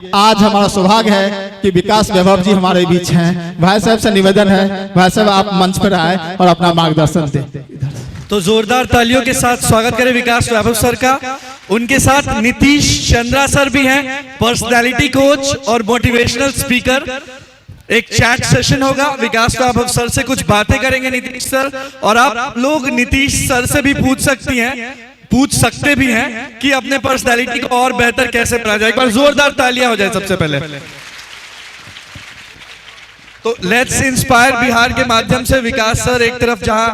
आज हमारा सौभाग्य है कि विकास वैभव जी हमारे बीच हैं। भाई साहब से निवेदन है, भाई साहब आप मंच पर आए और अपना मार्गदर्शन दें। तो जोरदार तालियों के साथ स्वागत करें विकास वैभव सर का। उनके साथ नीतीश चंद्रा सर भी हैं, पर्सनालिटी कोच और मोटिवेशनल स्पीकर। एक चैट सेशन होगा, विकास वैभव सर से कुछ बातें करेंगे नीतीश सर, और आप लोग नीतीश सर से भी पूछ सकते भी हैं कि अपने पर्सनालिटी को और बेहतर कैसे बनाया जाए। एक बार जोरदार तालियां हो जाए सबसे पहले। तो लेट्स इंस्पायर बिहार के माध्यम से विकास सर एक तरफ जहां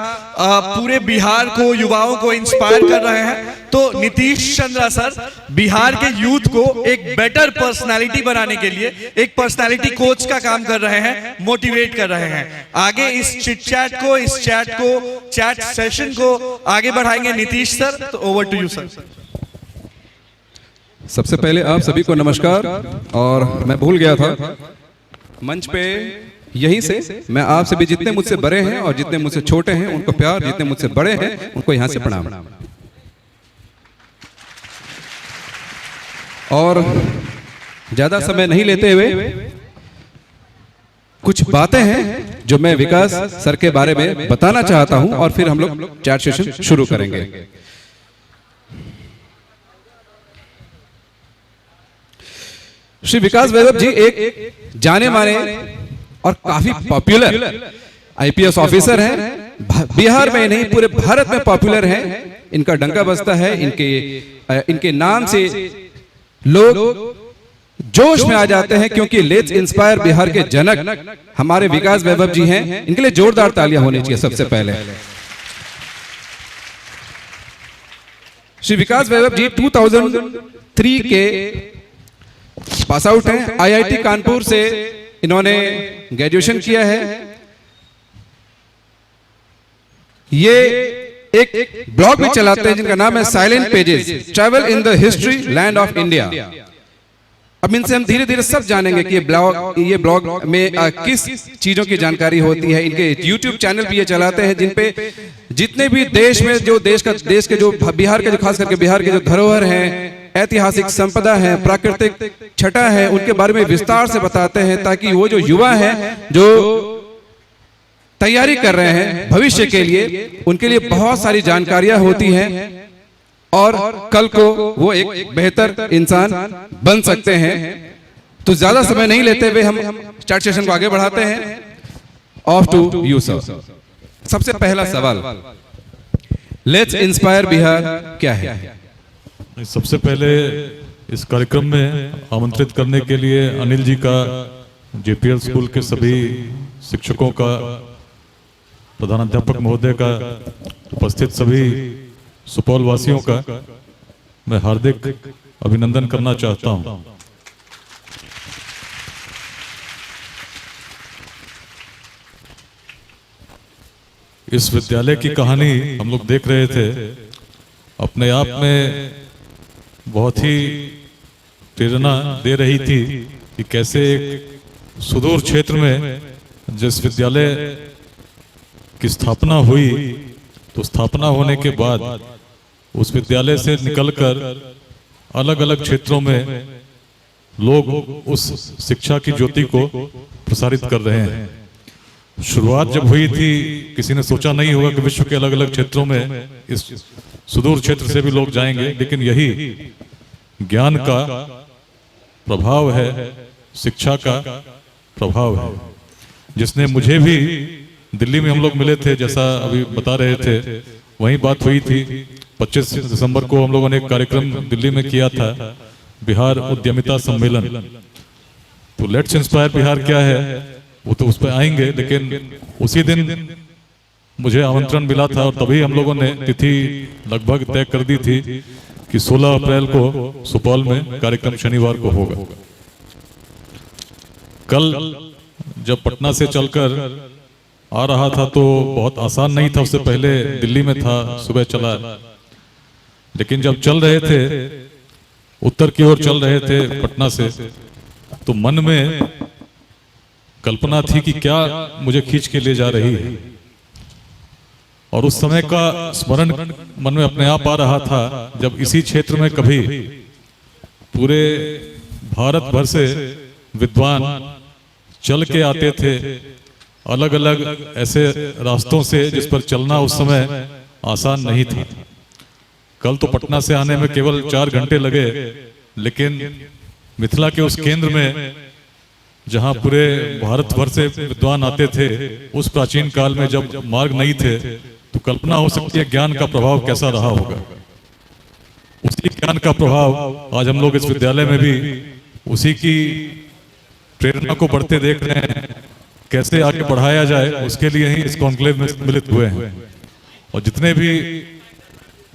पूरे बिहार को, युवाओं को इंस्पायर कर रहे हैं, तो नीतीश चंद्रा सर बिहार के यूथ को एक बेटर पर्सनालिटी बनाने के लिए एक पर्सनालिटी कोच का काम कर रहे हैं, मोटिवेट कर रहे हैं। आगे इस चैट सेशन को आगे बढ़ाएंगे नीतीश सर। तो ओवर टू यू सर। सबसे पहले आप सभी को नमस्कार। और मैं भूल गया था मंच पे, यहीं से मैं आप सभी जितने मुझसे बड़े हैं और जितने मुझसे छोटे हैं उनको प्यार, जितने मुझसे बड़े हैं उनको यहां से प्रणाम। और ज्यादा समय नहीं लेते हुए कुछ बातें हैं जो मैं विकास सर के बारे में बताना चाहता हूं और फिर हम लोग चैट सेशन शुरू करेंगे। श्री विकास वैभव जी एक जाने माने और काफी पॉपुलर आईपीएस ऑफिसर हैं। बिहार में नहीं पूरे भारत में पॉपुलर हैं। इनका डंका बजता है, इनके नाम से लोग जोश में आ जाते हैं, क्योंकि लेट्स इंस्पायर बिहार के जनक हमारे विकास वैभव जी हैं। इनके लिए जोरदार तालियां होनी चाहिए सबसे पहले। श्री विकास वैभव जी 2003 के पास आउट हैं। आईआईटी कानपुर से इन्होंने ग्रेजुएशन किया है। ये एक ब्लॉग भी चलाते हैं जिनका नाम है silent pages, travel in the history land of India. अब इनसे हम धीरे धीरे सब जानेंगे कि ये ब्लॉग में किस चीजों की जानकारी होती है। इनके यूट्यूब चैनल भी ये चलाते हैं जिन पे जितने भी देश में जो देश के जो बिहार के, जो खास करके बिहार के जो धरोहर हैं, ऐतिहासिक संपदा है, प्राकृतिक छटा है, उनके बारे में विस्तार से बताते हैं, ताकि वो जो युवा हैं जो तैयारी कर रहे हैं भविष्य के लिए, उनके लिए बहुत सारी जानकारियां होती हैं और कल को वो एक बेहतर इंसान बन सकते हैं। तो ज्यादा समय नहीं लेते हुए हम चैट सेशन को आगे बढ़ाते हैं। Off to you sir. सबसे पहला सवाल, लेट्स इंस्पायर बिहार क्या है? सबसे पहले इस कार्यक्रम में आमंत्रित करने के लिए अनिल जी का, जेपीएल स्कूल के सभी शिक्षकों का, प्रधानाध्यापक महोदय का, उपस्थित सभी सुपौल वासियों का मैं हार्दिक अभिनंदन करना चाहता हूं। इस विद्यालय की कहानी हम लोग देख रहे थे, अपने आप में बहुत ही प्रेरणा दे रही थी कि कैसे एक सुदूर क्षेत्र में जिस विद्यालय की स्थापना हुई, तो स्थापना होने के बाद उस विद्यालय से निकलकर अलग अलग क्षेत्रों में लोग उस शिक्षा की ज्योति को प्रसारित कर रहे हैं। शुरुआत जब हुई थी, किसी ने सोचा नहीं होगा कि विश्व के अलग अलग क्षेत्रों में, इस सुदूर क्षेत्र से भी लोग जाएंगे, लेकिन यही ज्ञान का प्रभाव है, शिक्षा का प्रभाव है, जिसने मुझे भी दिल्ली में हम लोग मिले थे, जैसा अभी बता रहे थे, वहीं बात हुई थी। 25 दिसंबर को हम लोगों ने एक कार्यक्रम दिल्ली में किया था, बिहार उद्यमिता सम्मेलन। तो लेट्स इंस्पायर बिहार क्या है वो तो उस पर आएंगे, लेकिन उसी दिन मुझे आमंत्रण मिला था और तभी हम लोगों ने तिथि लगभग तय कर दी थी कि 16 अप्रैल को सुपौल में कार्यक्रम शनिवार को होगा। कल जब पटना से चलकर आ रहा था तो बहुत आसान नहीं था, उससे पहले दिल्ली में था, सुबह चला, लेकिन जब चल रहे थे, उत्तर की ओर चल रहे थे पटना से, तो मन में कल्पना थी कि क्या मुझे खींच के ले जा रही है। और उस समय का स्मरण मन में अपने आप आ रहा था जब इसी क्षेत्र में कभी पूरे भारत भर से विद्वान चल के आते थे, अलग अलग ऐसे रास्तों से जिस पर चलना उस समय आसान नहीं था। कल तो पटना से आने में केवल 4 घंटे लगे, लेकिन मिथिला के उस केंद्र में जहां पूरे भारत भर से विद्वान आते थे, उस प्राचीन काल में जब मार्ग नहीं थे, तो कल्पना हो सकती है ज्ञान का प्रभाव कैसा रहा होगा। उसी ज्ञान का प्रभाव आज हम लोग इस विद्यालय में भी उसी की प्रेरणा को बढ़ते देख रहे हैं। कैसे आगे बढ़ाया जाए, उसके लिए ही इस कॉन्क्लेव में सम्मिलित हुए हैं। और जितने भी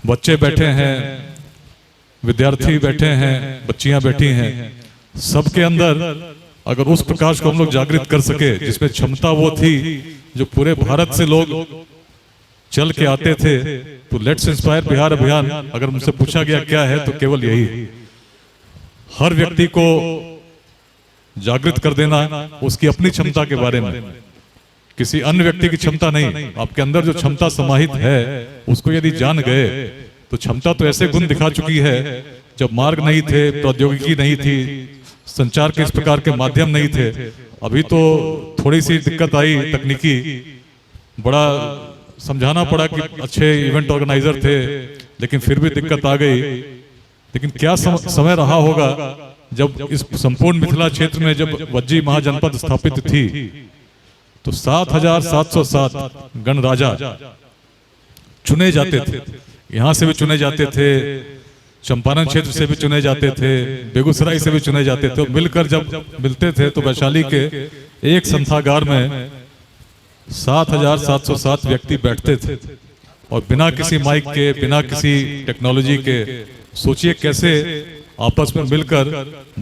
बच्चे बैठे हैं, विद्यार्थी बैठे हैं, बच्चियां बैठी हैं, सबके अंदर अगर उस प्रकाश को हम लोग जागृत कर सके जिसमें क्षमता वो थी जो पूरे भारत से लोग चल के आते थे, तो लेट्स इंस्पायर बिहार अभियान अगर मुझसे पूछा गया क्या है, तो केवल यही, हर व्यक्ति को जागृत कर देना उसकी अपनी क्षमता के बारे में, किसी अन्य व्यक्ति की क्षमता नहीं। आपके अंदर जो क्षमता समाहित है उसको यदि जान गए तो क्षमता तो ऐसे गुण दिखा चुकी है। जब मार्ग नहीं थे, प्रौद्योगिकी नहीं थी, संचार के इस प्रकार के माध्यम नहीं थे, अभी तो थोड़ी सी दिक्कत आई तकनीकी, बड़ा समझाना पड़ा कि अच्छे इवेंट ऑर्गेनाइजर थे, लेकिन फिर भी दिक्कत आ गई। लेकिन क्या समय रहा होगा जब इस संपूर्ण मिथिला क्षेत्र में जब वज्जी महाजनपद स्थापित थी, तो 7,707 गणराजा चुने जाते थे। यहाँ से भी चुने जाते थे, चंपारण क्षेत्र से भी चुने जाते थे, बेगूसराय से भी चुने जाते थे। मिलकर जब मिलते थे तो वैशाली के एक संथागार में 7,707 व्यक्ति बैठते थे, और बिना किसी माइक के, बिना किसी टेक्नोलॉजी के, सोचिए कैसे आपस में मिलकर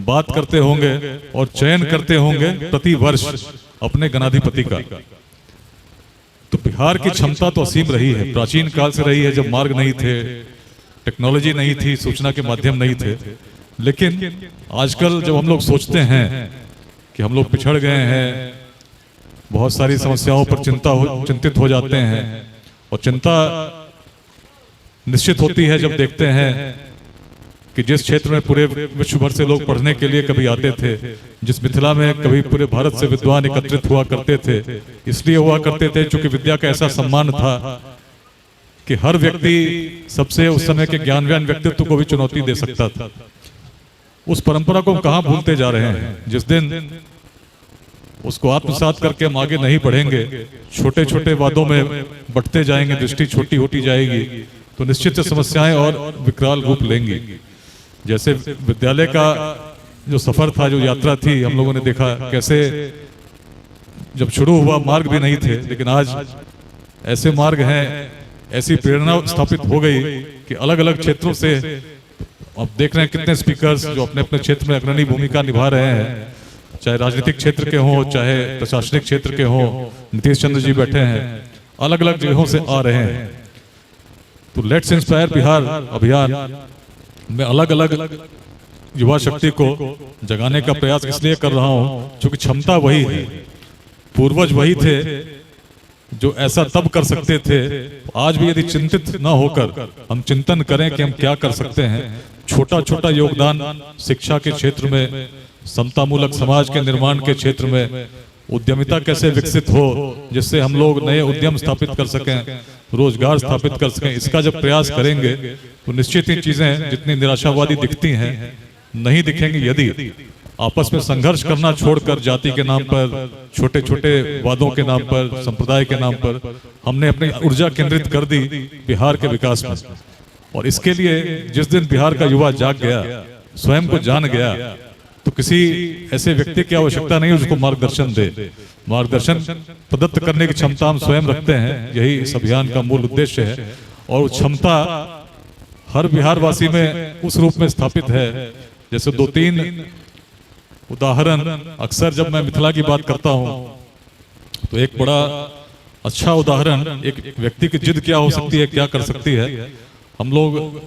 बात करते होंगे और चयन करते होंगे प्रति वर्ष अपने गणाधिपति का। तो बिहार की क्षमता तो असीम रही है, प्राचीन काल से रही है, जब मार्ग नहीं थे, टेक्नोलॉजी नहीं थी, सूचना के माध्यम नहीं थे। लेकिन आजकल जब हम लोग सोचते हैं कि हम लोग पिछड़ गए हैं, बहुत सारी समस्याओं पर चिंतित हो जाते हैं, और चिंता निश्चित होती है जब देखते हैं कि जिस क्षेत्र में पूरे विश्व भर से लोग पढ़ने के लिए कभी आते थे, जिस मिथिला में कभी पूरे भारत से विद्वान एकत्रित हुआ करते थे, इसलिए हुआ करते थे क्योंकि विद्या का ऐसा सम्मान था कि हर व्यक्ति सबसे उस समय के ज्ञानवान व्यक्तित्व को भी चुनौती दे सकता था। उस परंपरा को हम कहाँ भूलते जा रहे हैं। जिस दिन उसको आत्मसात करके हम आगे नहीं बढ़ेंगे, छोटे छोटे वादों में बढ़ते जाएंगे, दृष्टि छोटी होती जाएगी, तो निश्चित से समस्याएं और विकराल रूप लेंगी। जैसे विद्यालय का जो सफर था, जो यात्रा थी, हम लोगों ने देखा कैसे जब शुरू हुआ मार्ग भी नहीं थे, लेकिन आज ऐसे मार्ग हैं, ऐसी प्रेरणा स्थापित हो गई कि अलग अलग क्षेत्रों से अब देख रहे हैं कितने स्पीकर्स जो अपने अपने क्षेत्र में अग्रणी भूमिका निभा रहे हैं, चाहे राजनीतिक क्षेत्र के हों, चाहे प्रशासनिक क्षेत्र के हों। नीतीश चंद्र जी बैठे हैं, अलग अलग जगहों से आ रहे हैं। तो लेट्स इंस्पायर बिहार अभियान में अलग अलग युवा शक्ति को जगाने का प्रयास इसलिए कर रहा हूं क्योंकि क्षमता वही है, पूर्वज वही थे जो ऐसा तब कर सकते थे। आज भी यदि चिंतित न होकर हम चिंतन करें कि हम क्या कर सकते हैं, छोटा छोटा योगदान शिक्षा के क्षेत्र में, समतामूलक समाज के निर्माण के क्षेत्र में, उद्यमिता कैसे विकसित हो जिससे हम लोग नए उद्यम स्थापित कर सकें, रोजगार स्थापित कर सकें, इसका जब प्रयास करेंगे तो निश्चित ही चीजें जितनी निराशावादी दिखती हैं नहीं दिखेंगी। यदि आपस में संघर्ष करना छोड़कर जाति के नाम पर, छोटे छोटे वादों के नाम पर, संप्रदाय के नाम पर हमने अपनी ऊर्जा केंद्रित कर दी बिहार के विकास में, और इसके लिए जिस दिन बिहार का युवा जाग गया, स्वयं को जान गया, तो किसी ऐसे व्यक्ति की आवश्यकता नहीं उसको मार्गदर्शन दे। मार्गदर्शन प्रदत्त करने की क्षमता हम स्वयं रखते हैं, यही इस अभियान का मूल उद्देश्य है। और क्षमता हर बिहारवासी में उस रूप में स्थापित है। जैसे 2-3 उदाहरण अक्सर जब मैं मिथिला की बात करता हूं तो एक बड़ा अच्छा उदाहरण एक व्यक्ति की जिद क्या हो सकती है, क्या कर सकती है। हम लोग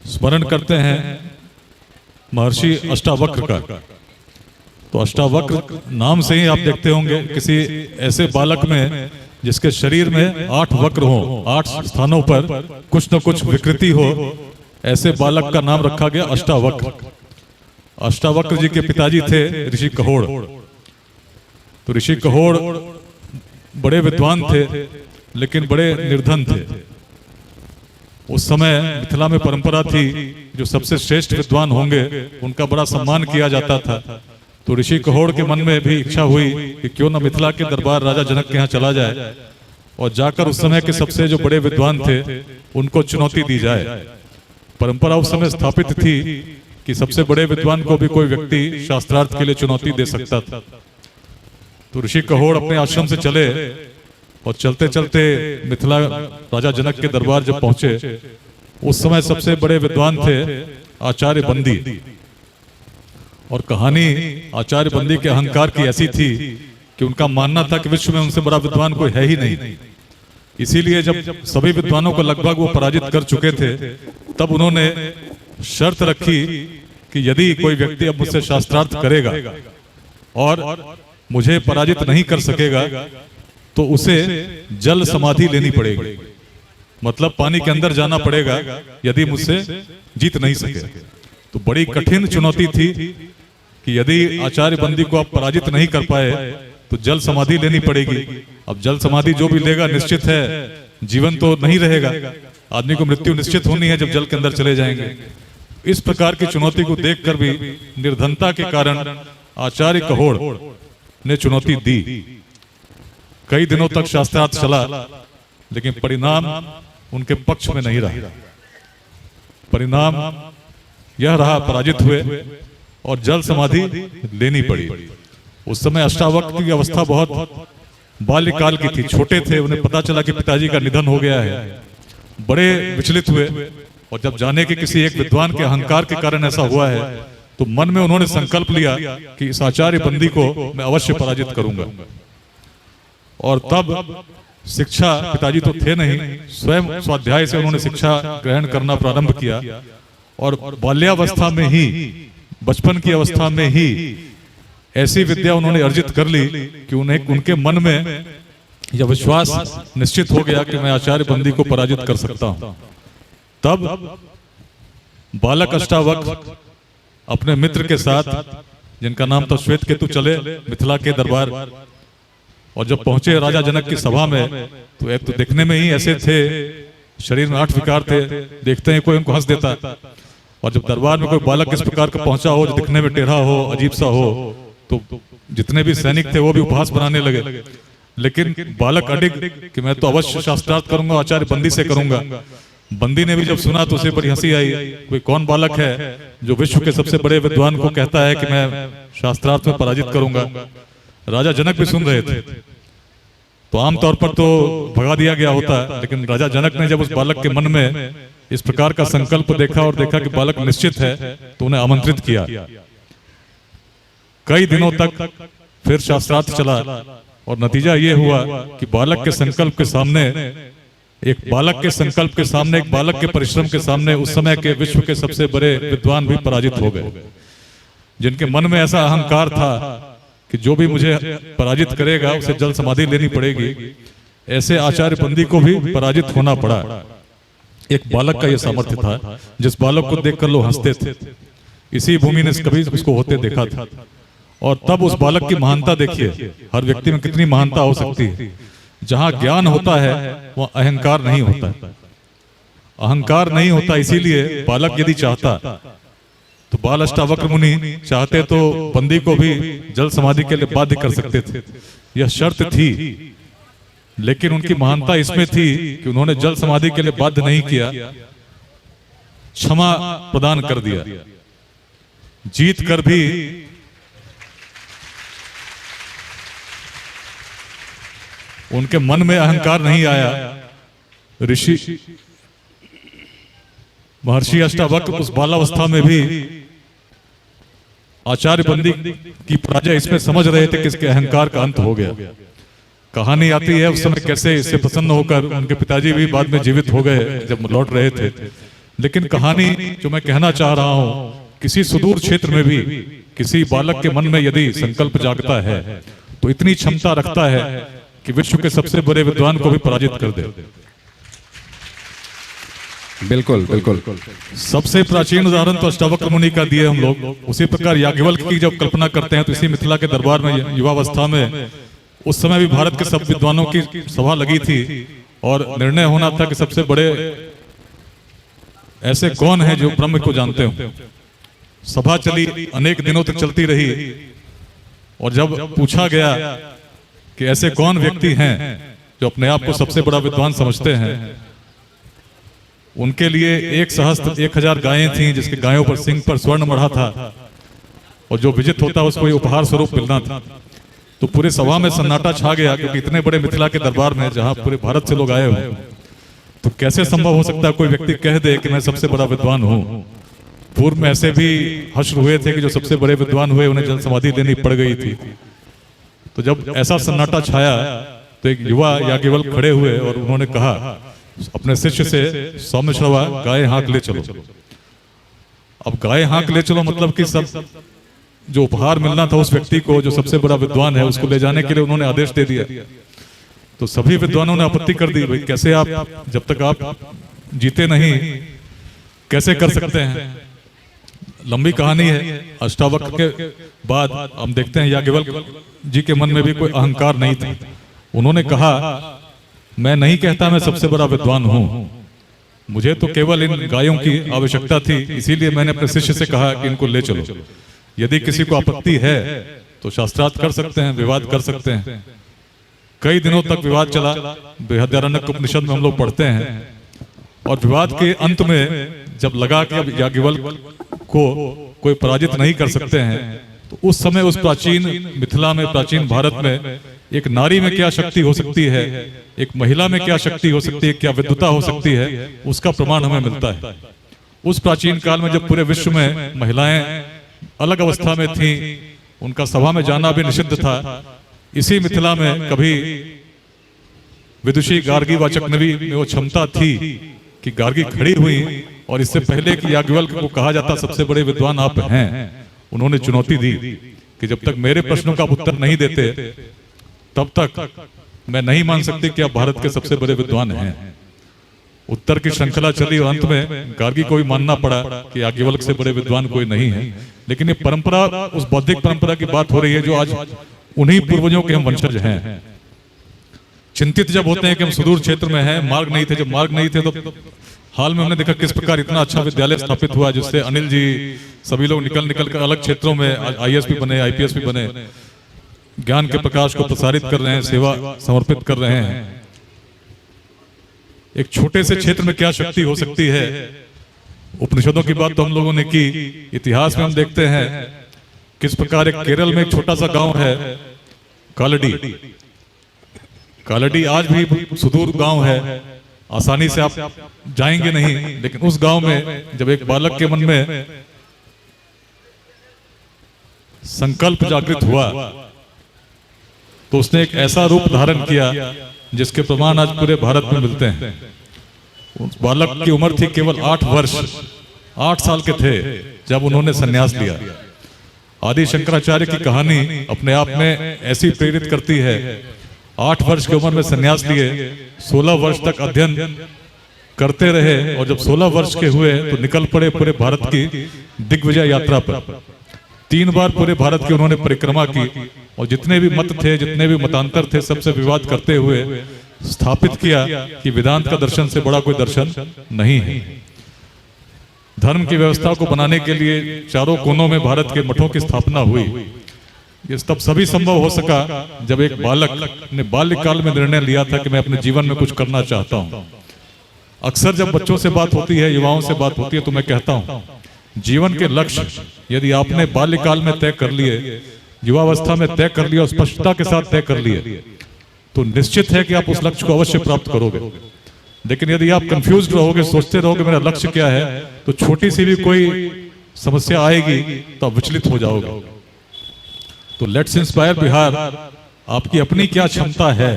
स्मरण करते हैं महर्षि अष्टावक्र का। तो अष्टावक्र नाम से ही आप देखते होंगे किसी ऐसे बालक में जिसके शरीर में 8 वक्र हो, 8 स्थानों पर कुछ न कुछ विकृति हो, ऐसे बालक का नाम रखा गया अष्टावक्र। अष्टावक्र जी के पिताजी थे ऋषि कहोड़। तो ऋषि कहोड़ बड़े विद्वान थे लेकिन बड़े निर्धन थे। उस समय मिथिला में परंपरा थी जो सबसे श्रेष्ठ विद्वान होंगे उनका बड़ा सम्मान किया जाता था। तो ऋषि कहोड़ के मन में भी इच्छा हुई कि क्यों न मिथिला के दरबार राजा जनक के यहाँ चला जाए और जाकर उस समय के सबसे जो बड़े विद्वान थे उनको चुनौती दी जाए। परंपरा उस समय स्थापित थी कि सबसे बड़े विद्वान को भी कोई व्यक्ति शास्त्रार्थ के लिए चुनौती दे सकता था। तो ऋषि कहोड़ अपने आश्रम से चले और चलते चलते मिथिला राजा जनक के दरबार जब पहुंचे उस समय सबसे बड़े विद्वान थे आचार्य बंदी। और कहानी आचार्य बंदी के अहंकार की ऐसी थी कि उनका मानना था कि विश्व में उनसे बड़ा विद्वान कोई है ही नहीं। इसीलिए जब सभी विद्वानों को लगभग वो पराजित कर चुके थे तब उन्होंने शर्त रखी कि यदि कोई व्यक्ति अब मुझसे शास्त्रार्थ करेगा और मुझे पराजित नहीं कर सकेगा तो उसे जल समाधि लेनी पड़ेगी, मतलब पानी के अंदर जाना पड़ेगा यदि मुझसे जीत नहीं सके। तो बड़ी कठिन चुनौती थी कि यदि आचार्य बंदी को आप पराजित नहीं कर पाए तो जल समाधि लेनी पड़ेगी। अब जल समाधि जो भी लेगा निश्चित है जीवन तो नहीं रहेगा, आदमी को मृत्यु निश्चित होनी है जब जल के अंदर चले जाएंगे। इस प्रकार की चुनौती को देखकर भी निर्धनता के कारण आचार्य कहोड़ ने चुनौती दी। कई दिनों तक शास्त्रार्थ चला लेकिन परिणाम उनके पक्ष में नहीं रहा। परिणाम यह रहा पराजित हुए और जल समाधि लेनी पड़ी। उस समय अष्टावक्र की अवस्था बहुत बाल्यकाल की थी, छोटे थे। उन्हें पता चला कि पिताजी का निधन हो गया है, बड़े विचलित हुए और जब जाने कि किसी एक विद्वान के अहंकार के कारण ऐसा हुआ है तो मन में उन्होंने संकल्प लिया कि इस आचार्य बंदी को मैं अवश्य पराजित करूंगा। और तब शिक्षा, पिताजी तो थे नहीं, स्वयं स्वाध्याय से उन्होंने शिक्षा ग्रहण करना प्रारंभ किया और बाल्यावस्था में ही, बचपन की अवस्था में ही ऐसी विद्या उन्होंने अर्जित कर ली कि उन्हें उनके मन में यह विश्वास निश्चित हो गया कि मैं आचार्य बंदी को पराजित कर सकता हूं। तब बालक अष्टावक्र अपने मित्र के साथ, जिनका नाम था श्वेत केतु, चले मिथिला के दरबार। और जब पहुंचे राजा जनक की सभा में तो एक तो दिखने में ही ऐसे थे, शरीर में 8 विकार थे, देखते हैं कोई उनको हंस देता। और जब दरबार में कोई बालक इस प्रकार का पहुंचा हो जो दिखने में टेढ़ा हो, अजीब सा हो, तो जितने भी सैनिक थे वो भी उपहास बनाने लगे। लेकिन बालक अडिग कि मैं तो अवश्य शास्त्रार्थ करूंगा, आचार्य बंदी से करूंगा। बंदी ने भी जब सुना तो उसे बड़ी हंसी आई। कोई कौन बालक है जो विश्व के सबसे बड़े विद्वान को कहता है कि मैं शास्त्रार्थ में पराजित करूंगा। राजा जनक भी सुन रहे थे। तो आमतौर पर तो भगा दिया गया होता, लेकिन राजा जनक ने जब उस बालक के मन में इस प्रकार का संकल्प देखा और देखा कि बालक निश्चित है तो उन्हें आमंत्रित किया। कई दिनों तक फिर शास्त्रार्थ चला और नतीजा ये हुआ कि बालक के संकल्प के सामने, एक बालक के संकल्प के सामने, एक बालक के परिश्रम के सामने उस समय के विश्व के सबसे बड़े विद्वान भी पराजित हो गए, जिनके मन में ऐसा अहंकार था कि जो भी मुझे पराजित करेगा उसे जल समाधि लेनी पड़ेगी। ऐसे आचार्य बंदी को भी पराजित होना पड़ा। एक बालक का यह सामर्थ्य था जिस बालक को देखकर लोग हंसते थे। इसी भूमि ने कभी उसको होते देखा था। और तब उस बालक की महानता देखिए, हर व्यक्ति में कितनी महानता हो सकती है। जहां ज्ञान होता है वहां अहंकार नहीं होता। अहंकार नहीं होता, इसीलिए बालक यदि चाहता तो बाल अष्टावक्र मुनि चाहते तो बंदी को भी जल समाधि के लिए बाध्य कर सकते थे, यह शर्त थी। लेकिन उनकी महानता इसमें थी कि उन्होंने जल समाधि के लिए बाध्य नहीं किया, क्षमा प्रदान कर दिया। जीत कर भी उनके मन में अहंकार नहीं आया। महर्षि अष्टावक्र उस बालावस्था में भी आचार्य बंदी की पराजय इसमें समझ रहे थे कि इसके अहंकार का अंत हो गया। कहानी आती है उस समय कैसे इससे प्रसन्न होकर उनके पिताजी भी बाद में जीवित हो गए जब लौट रहे थे। लेकिन कहानी जो मैं कहना चाह रहा हूं, किसी सुदूर क्षेत्र में भी किसी बालक के मन में यदि संकल्प जागता है तो इतनी क्षमता रखता है कि विश्व के सबसे बड़े विद्वान को भी पराजित कर दे। बिल्कुल बिल्कुल। सबसे प्राचीन उदाहरण तो अष्टावक्र मुनि का दिए हम लोग। उसी प्रकार याज्ञवल्क्य की जब कल्पना करते हैं तो इसी मिथिला के दरबार में युवावस्था में उस समय भी भारत के सब विद्वानों की सभा लगी थी और निर्णय होना था कि सबसे बड़े ऐसे कौन हैं जो ब्रह्म को जानते हो। सभा चली, अनेक दिनों तक चलती रही और जब पूछा गया कि ऐसे कौन व्यक्ति हैं जो अपने आप को सबसे बड़ा विद्वान समझते हैं, उनके लिए 1,000 गायें थीं जिसके गायों पर सिंह पर स्वर्ण मढ़ा था और जो विजित होता उसको ये उपहार स्वरूप मिलना था। तो पूरे सभा में सन्नाटा छा गया क्योंकि इतने बड़े मिथिला के दरबार में जहां पूरे भारत से लोग आए हो तो कैसे संभव हो सकता है कोई व्यक्ति कह दे कि मैं सबसे बड़ा विद्वान हूं। पूर्व में ऐसे भी हश्र हुए थे कि जो सबसे बड़े विद्वान हुए उन्हें जल समाधि लेनी पड़ गई थी। तो जब ऐसा सन्नाटा छाया तो एक युवा याज्ञवल्क्य खड़े हुए और उन्होंने कहा अपने शिष्य से, सौम्य श्रवा गाय हाँक ले चलो। अब गाय हाँक ले चलो मतलब कि सब जो उपहार मिलना था उस व्यक्ति को जो सबसे बड़ा विद्वान है उसको ले जाने के लिए उन्होंने आदेश दे दिया। तो सभी विद्वानों ने आपत्ति कर दी, भाई कैसे आप, जब तक आप जीते नहीं कैसे कर सकते हैं। लंबी कहानी है। अष्टावक्र के बाद हम देखते हैं याज्ञवल्क्य जी के मन में भी कोई अहंकार नहीं था। उन्होंने कहा मैं नहीं कहता मैं सबसे बड़ा विद्वान हूं, मुझे तो केवल इन गायों की आवश्यकता थी, इसीलिए मैंने अपने शिष्य से कहा कि इनको ले चलो। यदि किसी को आपत्ति है तो शास्त्रार्थ कर सकते हैं, विवाद कर सकते हैं। कई दिनों तक विवाद चला। बृहदारण्यक उपनिषद में हम लोग पढ़ते हैं और विवाद के अंत में जब लगा कि अब याज्ञवल्क्य को कोई पराजित नहीं कर सकते हैं तो उस समय उस प्राचीन मिथिला में, प्राचीन भारत में एक नारी में क्या शक्ति हो सकती है, एक महिला में क्या शक्ति हो सकती है, क्या विद्वता हो सकती है, उसका प्रमाण हमें मिलता है। उस प्राचीन काल में जब पूरे विश्व में महिलाएं अलग अवस्था में थीं, उनका सभा में जाना भी निषिद्ध था, इसी मिथिला में कभी विदुषी गार्गी वाचक नवी में वो क्षमता थी कि गार्गी खड़ी हुई और इससे पहले कि याज्ञवल्क्य को कहा जाता सबसे बड़े विद्वान आप हैं, उन्होंने चुनौती दी कि जब तक मेरे प्रश्नों का उत्तर नहीं देते तब तक मैं नहीं मान सकती कि आप भारत के सबसे बड़े विद्वान हैं। उत्तर की श्रृंखला चली और अंत में गार्गी को भी मानना पड़ा कि याज्ञवल्क्य से बड़े विद्वान कोई नहीं है। लेकिन ये परंपरा उस बौद्धिक परंपरा की बात हो रही है जो आज उन्हीं पूर्वजों के हम वंशज हैं। चिंतित जब होते हैं कि हम सुदूर क्षेत्र में हैं, मार्ग नहीं थे, जब मार्ग नहीं थे तो हाल में हमने देखा किस प्रकार इतना अच्छा विद्यालय स्थापित हुआ जिससे अनिल जी सभी लोग निकल कर अलग क्षेत्रों में IAS भी बने, IPS भी बने, ज्ञान के प्रकाश को प्रसारित कर रहे हैं, सेवा समर्पित कर रहे हैं। एक छोटे से क्षेत्र में क्या शक्ति हो सकती है। उपनिषदों की बात तो हम लोगों ने की, इतिहास में हम देखते हैं किस प्रकार एक केरल में एक छोटा सा गांव है कालडी। कालडी आज भी सुदूर गांव है, आसानी से आप जाएंगे नहीं, लेकिन उस गांव में जब एक बालक के मन में संकल्प जागृत हुआ तो उसने एक ऐसा रूप धारण किया जिसके प्रमाण आज पूरे भारत में मिलते हैं। उस बालक की उम्र थी केवल 8 वर्ष, 8 साल के थे जब उन्होंने संन्यास लिया। आदि शंकराचार्य की कहानी अपने आप में ऐसी प्रेरित करती है। 8 वर्ष की उम्र में संन्यास लिए, 16 वर्ष तक अध्ययन करते रहे और जब 16 वर्ष के हुए तो निकल पड़े पूरे भारत की दिग्विजय यात्रा पर। 3 बार पूरे भारत की उन्होंने परिक्रमा की और जितने भी मत थे, जितने भी मतांतर थे, सबसे विवाद करते हुए स्थापित किया कि वेदांत का दर्शन से बड़ा कोई दर्शन नहीं है। धर्म की व्यवस्था को बनाने के लिए चारों कोनों में भारत के मठों की स्थापना हुई। ये तब सभी संभव हो सका जब एक बालक ने बाल्यकाल में निर्णय लिया था कि मैं अपने जीवन में कुछ करना चाहता हूं। अक्सर जब बच्चों से बात होती है, युवाओं से बात होती है, तो मैं कहता हूं जीवन के लक्ष्य यदि आपने बाल्यकाल में तय कर लिए, युवावस्था में तय कर लिया और स्पष्टता के साथ तय कर लिए, तो निश्चित है कि आप उस लक्ष्य को अवश्य प्राप्त करोगे। लेकिन यदि आप कंफ्यूज रहोगे, सोचते रहोगे मेरा लक्ष्य क्या है, तो छोटी सी भी कोई समस्या आएगी तो आप विचलित हो जाओगे। तो लेट्स इंस्पायर बिहार आपकी अपनी क्या क्षमता है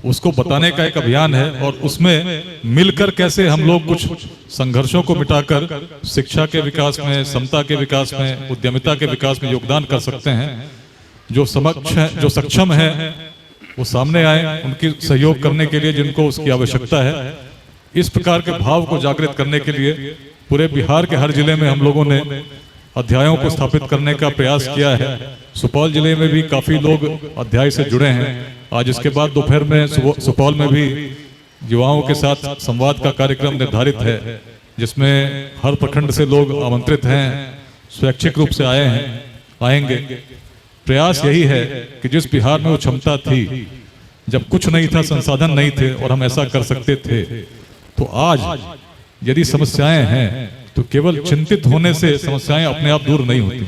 उसको बताने का एक अभियान है और उसमें मिलकर कैसे हम लोग कुछ संघर्षों को मिटाकर शिक्षा के विकास में, समता के विकास में, उद्यमिता के विकास में योगदान कर सकते हैं। जो सक्षम है वो सामने आए, उनकी सहयोग करने के लिए जिनको उसकी आवश्यकता है। इस प्रकार के भाव को जागृत करने के लिए पूरे बिहार के हर जिले में हम लोगों ने अध्यायों को स्थापित करने का प्रयास किया है। सुपौल जिले में भी काफी लोग अध्याय से जुड़े हैं। आज इसके बाद दोपहर में सुपौल में भी युवाओं के साथ संवाद का कार्यक्रम निर्धारित है, जिसमें हर प्रखंड से लोग आमंत्रित हैं, स्वैच्छिक रूप से आएंगे। प्रयास यही है कि जिस बिहार में वो क्षमता थी, जब कुछ नहीं था, संसाधन नहीं थे और हम ऐसा कर सकते थे, तो आज यदि समस्याएं हैं तो केवल चिंतित होने से समस्याएं अपने आप दूर नहीं होती।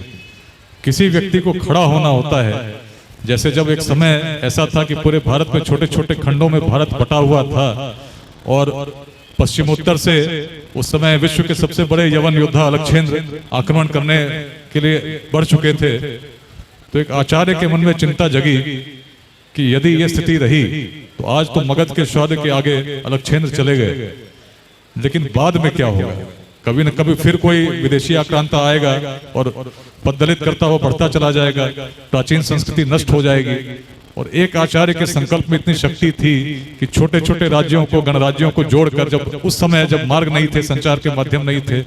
किसी व्यक्ति को खड़ा होना होता है। जैसे जब एक समय ऐसा था कि पूरे भारत में छोटे छोटे खंडों में भारत बटा हुआ था और पश्चिमोत्तर से उस समय विश्व के सबसे बड़े यवन योद्धा अलक्षेंद्र आक्रमण करने के लिए बढ़ चुके थे, तो एक आचार्य के मन में चिंता जगी कि यदि ये स्थिति रही तो आज तो मगध के शौर्य के आगे अलक्षेंद्र चले गए, लेकिन बाद में क्या होगा? कभी न कभी फिर कोई विदेशी आक्रांता आएगा और पद्दलित करता हुआ बढ़ता चला जाएगा, प्राचीन संस्कृति नष्ट हो जाएगी। और एक आचार्य के संकल्प में इतनी शक्ति थी कि छोटे छोटे राज्यों को, गणराज्यों को जोड़कर, जब उस समय जब मार्ग नहीं थे, संचार के माध्यम नहीं थे,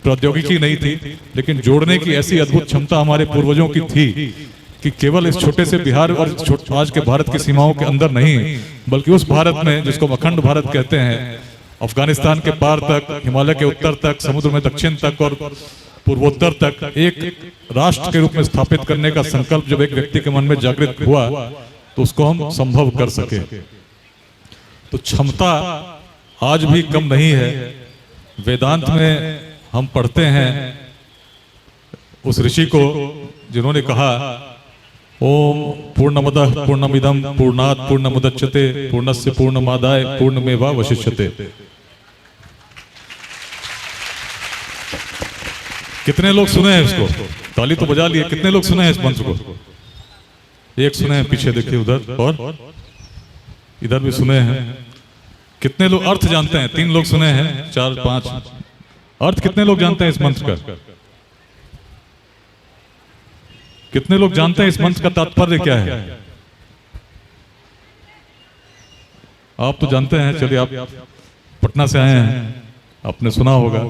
प्रौद्योगिकी नहीं थी, लेकिन जोड़ने की ऐसी अद्भुत क्षमता हमारे पूर्वजों की थी कि केवल इस छोटे से बिहार और आज के भारत की सीमाओं के अंदर नहीं, बल्कि उस भारत में जिसको अखंड भारत कहते हैं, अफगानिस्तान के पार तक, हिमालय के उत्तर तक, समुद्र में दक्षिण तक और पूर्वोत्तर तक एक राष्ट्र के रूप में स्थापित करने का संकल्प जब एक व्यक्ति के मन में जागृत हुआ तो उसको हम संभव कर सके। तो क्षमता आज भी कम नहीं है। वेदांत में हम पढ़ते हैं उस ऋषि को जिन्होंने कहा, ओम पूर्णमदः पूर्णमिदं पूर्णात् पूर्णमुदच्यते पूर्णस्य पूर्णमादाय पूर्णमेवावशिष्यते। कितने लोग सुने हैं इसको? ताली तो बजा लिए। कितने लोग सुने हैं इस मंत्र को? एक सुने हैं, पीछे देखिए उधर, और इधर भी सुने हैं। कितने लोग अर्थ जानते हैं? 3 लोग सुने हैं, 4 5। अर्थ कितने लोग जानते हैं इस मंत्र का? कितने लोग जानते हैं इस मंत्र का तात्पर्य क्या है? आप तो जानते हैं, चलिए, आप पटना से आए हैं, आपने सुना होगा।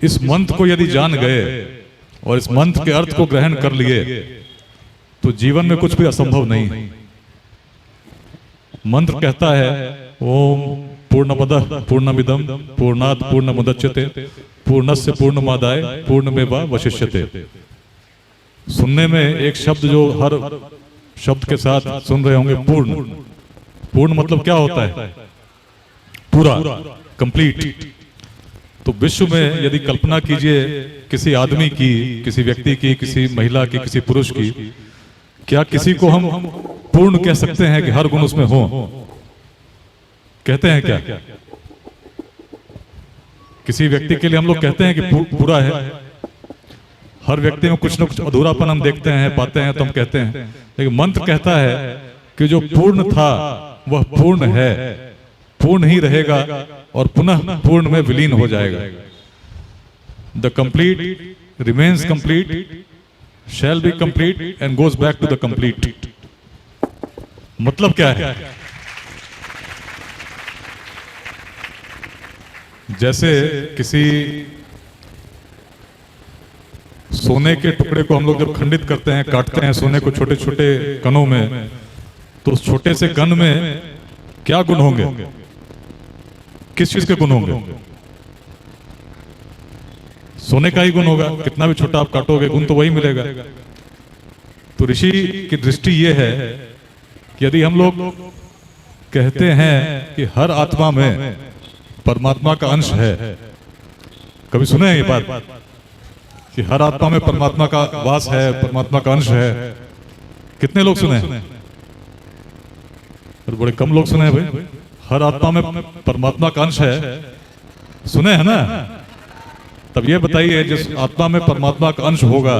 इस मंत्र को यदि जान गए और इस मंत्र के अर्थ को ग्रहण कर लिए तो जीवन में कुछ भी असंभव नहीं। मंत्र कहता है, ओम पूर्णमदः पूर्णमिदं पूर्णात् पूर्णमुदच्यते पूर्णस्य पूर्णमादाय पूर्णमेवावशिष्यते। सुनने में एक शब्द जो हर शब्द के साथ सुन रहे होंगे, पूर्ण। पूर्ण मतलब क्या होता है? पूरा, कंप्लीट। तो विश्व में यदि कल्पना कीजिए किसी आदमी की, किसी व्यक्ति की, किसी महिला की, किसी पुरुष की, क्या किसी को हम पूर्ण कह सकते हैं कि हर गुण उसमें हो? कहते हैं क्या? किसी व्यक्ति के लिए हम लोग कहते हैं कि पूरा है। हर व्यक्ति में कुछ न कुछ अधूरापन हम देखते हैं, पाते हैं, तो हम कहते हैं। लेकिन मंत्र कहता है कि जो पूर्ण था वह पूर्ण है, पूर्ण ही रहेगा और पुनः पूर्ण में विलीन हो जाएगा। The complete remains complete, shall be complete and goes back to the complete. मतलब क्या है? जैसे किसी सोने के टुकड़े को हम लोग जब खंडित करते हैं, काटते हैं सोने को छोटे छोटे कणों में, तो उस छोटे से कण में क्या गुण होंगे? किस चीज के गुण होंगे? सोने का ही गुण होगा। कितना भी छोटा आप काटोगे, गुण तो वही मिलेगा। तो ऋषि की दृष्टि ये है कि यदि हम लोग कहते हैं कि हर आत्मा में परमात्मा का अंश है, कभी सुने हैं ये बात कि हर आत्मा में परमात्मा का वास है, परमात्मा का अंश है? कितने लोग सुने हैं? और बड़े कम लोग सुने हैं भाई। हर आत्मा में परमात्मा का अंश है, सुने हैं ना? तब ये बताइए, जिस आत्मा में परमात्मा का अंश होगा,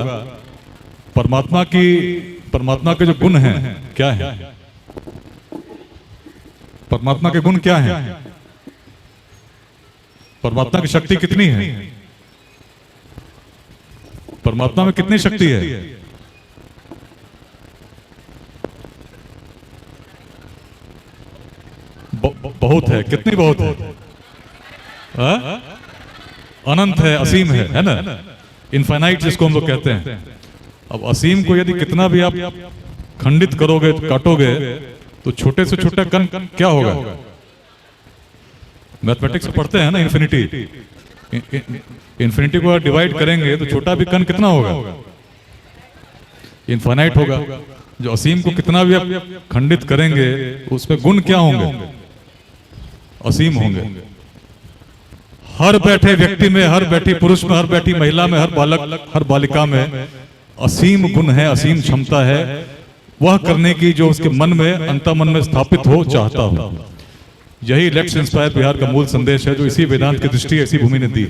परमात्मा के जो गुण हैं क्या है? परमात्मा के गुण क्या हैं? परमात्मा की शक्ति कितनी है? परमात्मा में कितनी शक्ति है? बहुत है, कितनी बहुत है? हाँ? अनंत है, असीम है ना? इनफाइनाइट जिसको हम लोग कहते हैं। अब असीम को यदि कितना भी आप खंडित करोगे, काटोगे, तो छोटे से छोटा कण क्या होगा? मैथमेटिक्स में पढ़ते हैं ना, इन्फिनिटी। इन्फिनिटी को डिवाइड करेंगे तो छोटा भी कण कितना होगा? इनफाइनाइट होगा। जो असीम को कितना भी आप खंडित करेंगे, उसमें गुण क्या होंगे? असीम होंगे। हर बैठे व्यक्ति में, हर बैठी पुरुष में, हर बैठी महिला में, हर बालक, हर बालिका में असीम गुण है, असीम क्षमता है वह करने की जो उसके मन में, अंतर्मन में स्थापित हो, चाहता हो। यही लेट्स इंस्पायर बिहार का मूल संदेश है, जो इसी वेदांत की दृष्टि ऐसी भूमि ने दी।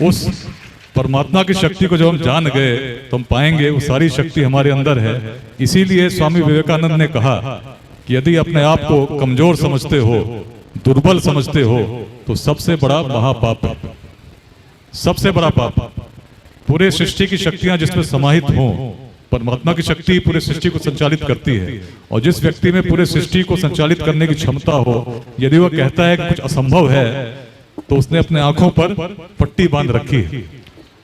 उस परमात्मा की शक्ति को जब हम जान गए तो हम पाएंगे वो सारी शक्ति हमारे अंदर है। इसीलिए स्वामी विवेकानंद ने कहा कि यदि अपने आप को कमजोर समझते हो, दुर्बल समझते हो, तो सबसे बड़ा महापाप है। सबसे बड़ा पाप। पूरे सृष्टि की शक्तियां जिसमें समाहित हों, परमात्मा की शक्ति पूरे सृष्टि को संचालित करती है, और जिस व्यक्ति में पूरे सृष्टि को संचालित करने की क्षमता हो, यदि वह कहता है कि कुछ असंभव है, तो उसने अपने आंखों पर पट्टी बांध रखी है।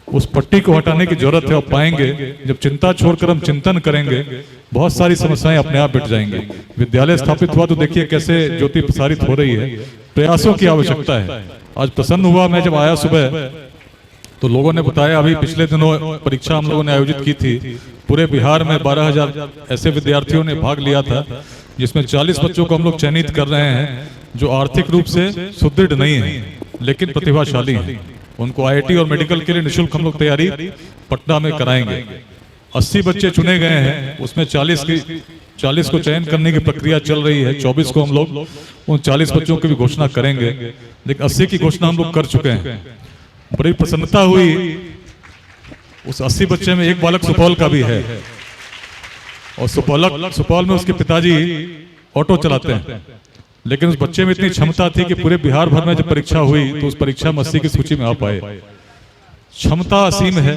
उस पट्टी को हटाने की जरूरत है, और पाएंगे जब चिंता छोड़कर हम चिंतन करेंगे, बहुत सारी समस्याएं अपने आप मिट जाएंगी। विद्यालय स्थापित हुआ तो देखिए कैसे ज्योति प्रसारित हो रही है। प्रयासों की आवश्यकता है। आज प्रसन्न हुआ मैं जब आया सुबह, तो लोगों ने बताया, अभी पिछले दिनों परीक्षा हम लोगों ने आयोजित की थी। पूरे बिहार में 12,000 ऐसे विद्यार्थियों ने भाग लिया था, जिसमें 40 बच्चों को हम लोग चयनित कर रहे हैं जो आर्थिक रूप से सुदृढ़ नहीं है लेकिन प्रतिभाशाली हैं। उनको आईआईटी और मेडिकल के लिए निःशुल्क हम लोग तैयारी पटना में कराएंगे। 80 बच्चे चुने गए हैं, उसमें 40 को चयन करने की प्रक्रिया चल रही है। 24 को हम लोग उन 40 बच्चों की भी घोषणा करेंगे, लेकिन 80 की घोषणा हम लोग कर चुके हैं। बड़ी प्रसन्नता हुई। उस 80 बच्चे में एक बालक सुपौल का भी है, और सुपौल में उसके पिताजी ऑटो चलाते हैं। लेकिन उस बच्चे में इतनी क्षमता थी कि पूरे बिहार भर में जब परीक्षा हुई तो उस परीक्षा में 80 की सूची में आ पाए। क्षमता असीम है।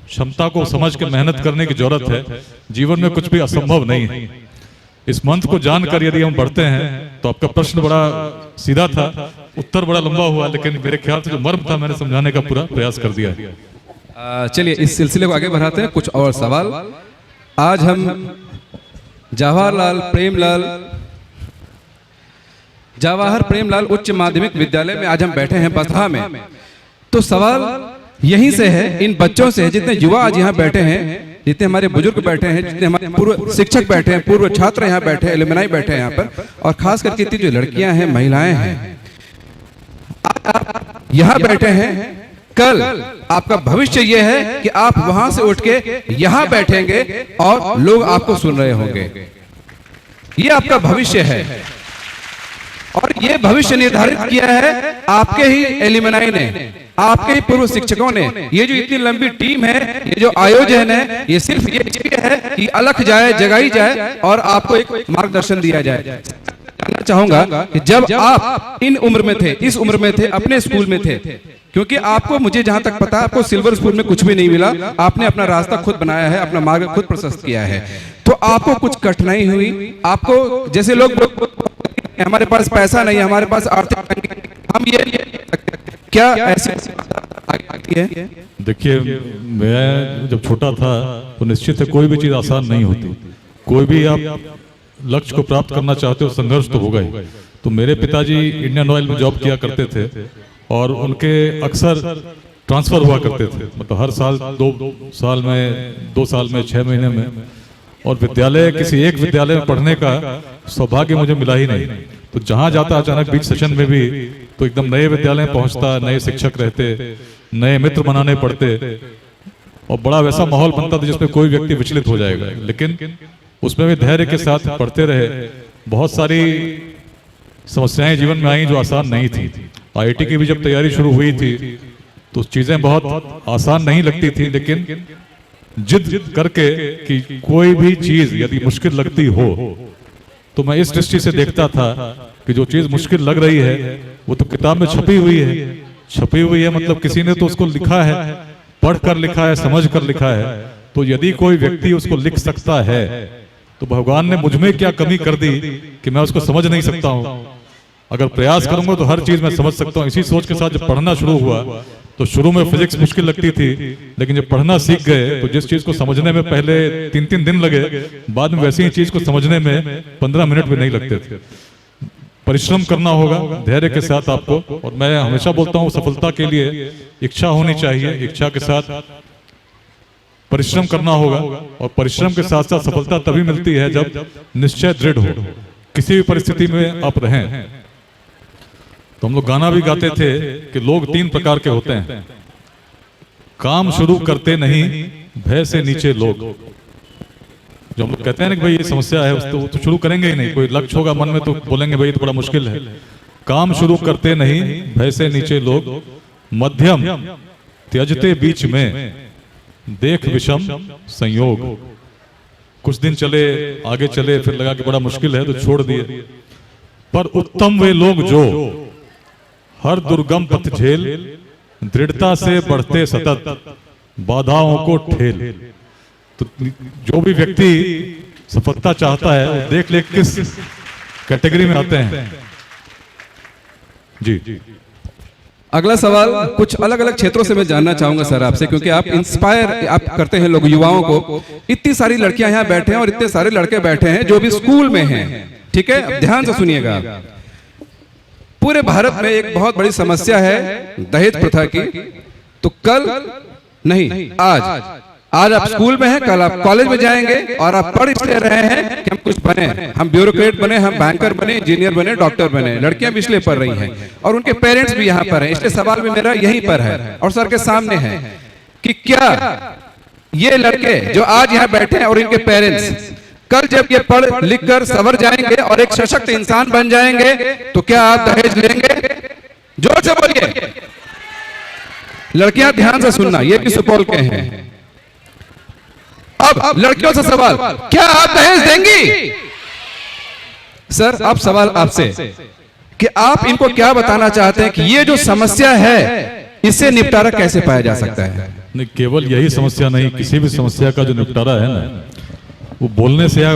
क्षमता को समझ के मेहनत करने की जरूरत है। जीवन में कुछ भी असंभव नहीं है। इस मंत्र को जानकर यदि हम बढ़ते हैं, तो आपका प्रश्न बड़ा सीधा था, उत्तर बड़ा लंबा हुआ, लेकिन मेरे ख्याल से जो मर्म था मैंने समझाने का पूरा प्रयास कर दिया है। चलिए इस सिलसिले को आगे बढ़ाते हैं। कुछ और सवाल। आज हम जवाहर प्रेमलाल उच्च माध्यमिक विद्यालय में आज हम बैठे हैं बसहा में। तो सवाल यहीं से है, इन बच्चों से, जितने युवा आज यहाँ बैठे हैं, जितने हमारे बुजुर्ग बैठे हैं, जितने हमारे पूर्व शिक्षक बैठे हैं, पूर्व छात्र यहाँ बैठे हैं, एलुमनाई बैठे हैं यहाँ पर, और खास करके इतनी जो लड़कियां हैं, महिलाएं हैं, यहाँ बैठे हैं। कल आपका भविष्य ये है कि आप वहां से उठ के यहाँ बैठेंगे और लोग आपको सुन रहे होंगे। ये आपका भविष्य है, और ये भविष्य निर्धारित किया है आपके ही एलुमनाई ने, आपके ही पूर्व शिक्षकों ने। ये जो इतनी लंबी टीम है, ये जो आयोजन है, ये सिर्फ ये है कि अलख जाए, जगाई जाए और आपको एक मार्गदर्शन दिया जाए। जानना चाहूंगा कि जब आप इन उम्र में थे, इस उम्र में थे, अपने स्कूल में थे, क्योंकि आपको, मुझे जहां तक पता है, आपको सिल्वर स्पून में कुछ भी नहीं मिला, आपने अपना रास्ता खुद बनाया है, अपना मार्ग खुद प्रशस्त किया है। तो आपको कुछ कठिनाई हुई? आपको, जैसे लोग हमारे पास पैसा नहीं, हमारे पास आर्थिक, हम ये क्या ऐसे है? देखिए, मैं जब छोटा था तो निश्चित है कोई भी चीज आसान नहीं होती। कोई भी आप लक्ष्य को प्राप्त करना चाहते हो, संघर्ष तो होगा ही। तो मेरे पिताजी इंडियन ऑयल में जॉब किया करते थे, और उनके अक्सर ट्रांसफर हुआ करते थे, मतलब हर साल 2 साल में 6 महीने में। और विद्यालय, किसी एक विद्यालय में पढ़ने का सौभाग्य मुझे मिला ही नहीं। तो जहां जाता अचानक बीच सेशन में भी, तो एकदम नए विद्यालय में पहुंचता, नए शिक्षक रहते, नए मित्र बनाने पड़ते, और बड़ा वैसा माहौल बनता था जिसमें कोई व्यक्ति विचलित हो जाएगा। लेकिन उसमें भी धैर्य के साथ पढ़ते रहे। बहुत सारी समस्याएं जीवन में आई जो आसान नहीं थी। आईआईटी की भी जब तैयारी शुरू हुई थी तो चीजें बहुत आसान नहीं लगती थी, लेकिन जिद करके कि कोई भी चीज यदि मुश्किल लगती हो, तो मैं इस दृष्टि से देखता था कि जो चीज मुश्किल लग रही है वो तो किताब में छपी हुई है, मतलब किसी ने तो उसको लिखा है, पढ़ कर लिखा है, समझ कर लिखा है। तो यदि कोई व्यक्ति उसको लिख सकता है तो भगवान ने मुझ में क्या कमी कर दी कि मैं उसको समझ नहीं सकता हूँ। अगर प्रयास करूंगा तो हर चीज मैं समझ सकता हूँ। इसी सोच के साथ जब पढ़ना शुरू हुआ तो शुरू में फिजिक्स मुश्किल लगती थी, लेकिन जब पढ़ना सीख गए तो जिस चीज को समझने में पहले 3-3 दिन लगे, बाद में वैसी ही चीज को समझने में 15 मिनट भी नहीं लगते थे। परिश्रम करना होगा धैर्य के साथ आपको, और मैं हमेशा बोलता हूँ सफलता के लिए इच्छा होनी चाहिए, इच्छा के साथ परिश्रम करना होगा, और परिश्रम के साथ साथ सफलता तभी मिलती है जब निश्चय दृढ़ हो, किसी भी परिस्थिति में आप रहें। तो हम लोग गाना भी गाते थे कि लोग 3 प्रकार के होते हैं, काम शुरू करते नहीं, भय से नीचे लोग। जो हम लोग कहते हैं ना कि भाई ये समस्या है, तो शुरू करेंगे ही नहीं, कोई लक्ष्य होगा मन में तो बोलेंगे भाई ये तो बड़ा मुश्किल है। काम शुरू करते नहीं, भय से नीचे लोग, मध्यम त्यजते बीच में, देख विषम संयोग। कुछ दिन चले, आगे चले, फिर लगा कि बड़ा मुश्किल है तो छोड़ दिए। पर उत्तम वे लोग जो हर दुर्गम पथ झेल, दृढ़ता से बढ़ते सतत, बाधाओं को ठेल। तो जो भी व्यक्ति सफलता चाहता है वो देख ले किस कैटेगरी में आते हैं। जी, अगला सवाल कुछ अलग अलग क्षेत्रों से मैं जानना चाहूंगा सर आपसे, क्योंकि आप इंस्पायर आप करते हैं लोग, युवाओं को। इतनी सारी लड़कियां यहाँ बैठे हैं और इतने सारे लड़के बैठे हैं जो भी स्कूल में हैं, ठीक है, अब ध्यान से सुनिएगा। पूरे भारत में एक बहुत बड़ी समस्या है दहेज प्रथा की। तो कल नहीं, आज आप स्कूल में हैं, कल आप कॉलेज में जाएंगे और आप पढ़ इसलिए रहे हैं कि हम कुछ बने, हम ब्यूरोक्रेट बने, हम बैंकर बने, इंजीनियर बने, डॉक्टर बने। लड़कियां भी इसलिए पढ़ रही हैं और उनके पेरेंट्स भी यहाँ पर हैं। इसलिए सवाल भी मेरा यहीं पर है और सर के सामने है कि क्या ये लड़के जो आज यहाँ बैठे हैं और इनके पेरेंट्स कल जब ये पढ़ लिख कर सवर जाएंगे और एक सशक्त इंसान बन जाएंगे तो क्या आप दहेज लेंगे? जोर से बोलिए। लड़कियां ध्यान से सुनना, ये भी सुपौल के हैं। अब लड़कियों से सवाल, क्या आप दहेज देंगी? सर अब सवाल आपसे कि आप इनको क्या बताना चाहते हैं कि ये जो समस्या है इससे निपटारा कैसे पाया जा सकता है? नहीं, केवल यही समस्या नहीं, किसी भी समस्या का जो निपटारा है ना, वो बोलने से या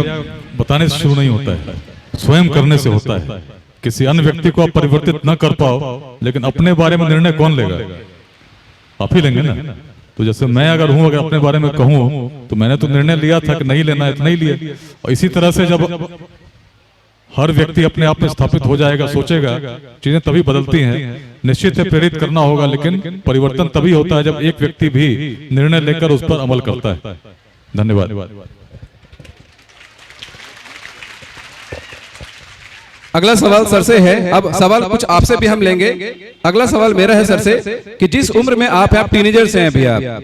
बताने से शुरू नहीं होता है, स्वयं करने से होता है। किसी अन्य व्यक्ति को आप परिवर्तित न कर पाओ, लेकिन अपने बारे में निर्णय कौन लेगा? आप ही लेंगे ना। तो जैसे मैं अगर हूं, अगर अपने बारे में कहूं तो मैंने तो निर्णय लिया था कि नहीं लेना है तो नहीं लिया। और इसी तरह से जब हर व्यक्ति अपने आप में स्थापित हो जाएगा, सोचेगा, चीजें तभी बदलती हैं। निश्चित है प्रेरित करना होगा, लेकिन परिवर्तन तभी होता है जब एक व्यक्ति भी निर्णय लेकर उस पर अमल करता है। धन्यवाद। अगला सवाल सर से है। अब सवाल कुछ आपसे भी हम लेंगे। अगला सवाल मेरा है सर से कि जिस उम्र में आप टीनेजर्स हैं, अभी आप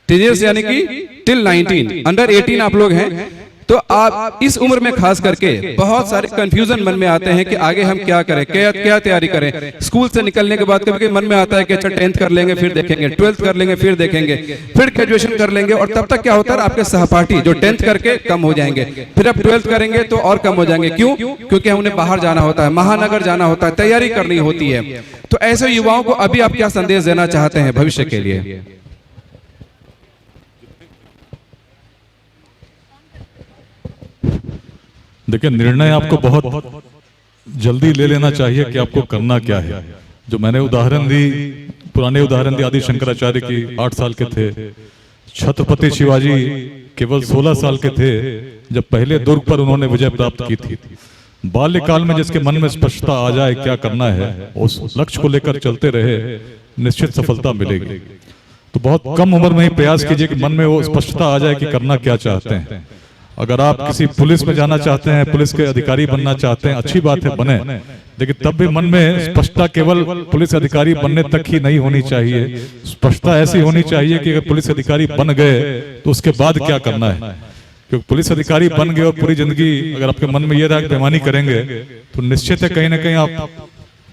टीनेजर्स यानी कि टिल 19, अंडर 18 आप लोग हैं, तो आप इस उम्र में खास करके बहुत सारे कंफ्यूजन मन में आते हैं कि आगे हम क्या करें, क्या तैयारी करें। स्कूल से निकलने के बाद कभी मन में आता है कि अच्छा 10th कर लेंगे फिर देखेंगे, 12th कर लेंगे फिर देखेंगे, फिर ग्रेजुएशन कर लेंगे, और तब तक क्या होता है आपके सहपाठी जो 10th करके कम हो जाएंगे, फिर अब 12th करेंगे तो और कम हो जाएंगे। क्यों? क्योंकि उन्हें बाहर जाना होता है, महानगर जाना होता है, तैयारी करनी होती है। तो ऐसे युवाओं को अभी आप क्या संदेश देना चाहते हैं भविष्य के लिए? देखिए, निर्णय आपको बहुत जल्दी ले लेना चाहिए कि आपको करना क्या है। जो मैंने उदाहरण दी, पुराने उदाहरण दी आदि शंकराचार्य की, 8 साल के थे। छत्रपति शिवाजी केवल 16 साल के थे जब पहले दुर्ग पर उन्होंने विजय प्राप्त की थी। बाल्यकाल में जिसके मन में स्पष्टता आ जाए क्या करना है, उस लक्ष्य को लेकर चलते रहे, निश्चित सफलता मिलेगी। तो बहुत कम उम्र में ही प्रयास कीजिए कि मन में वो स्पष्टता आ जाए कि करना क्या चाहते हैं। अगर आप किसी पुलिस में जाना चाहते हैं, पुलिस के अधिकारी बनना चाहते हैं, अच्छी बात है, बने, लेकिन तब भी मन में स्पष्टता केवल पुलिस अधिकारी बनने तक ही नहीं होनी चाहिए। स्पष्टता ऐसी होनी चाहिए कि अगर पुलिस अधिकारी बन गए तो उसके बाद क्या करना है। क्योंकि पुलिस अधिकारी बन गए और पूरी जिंदगी अगर आपके मन में ये रहा कि बेईमानी करेंगे तो निश्चित है कहीं ना कहीं आप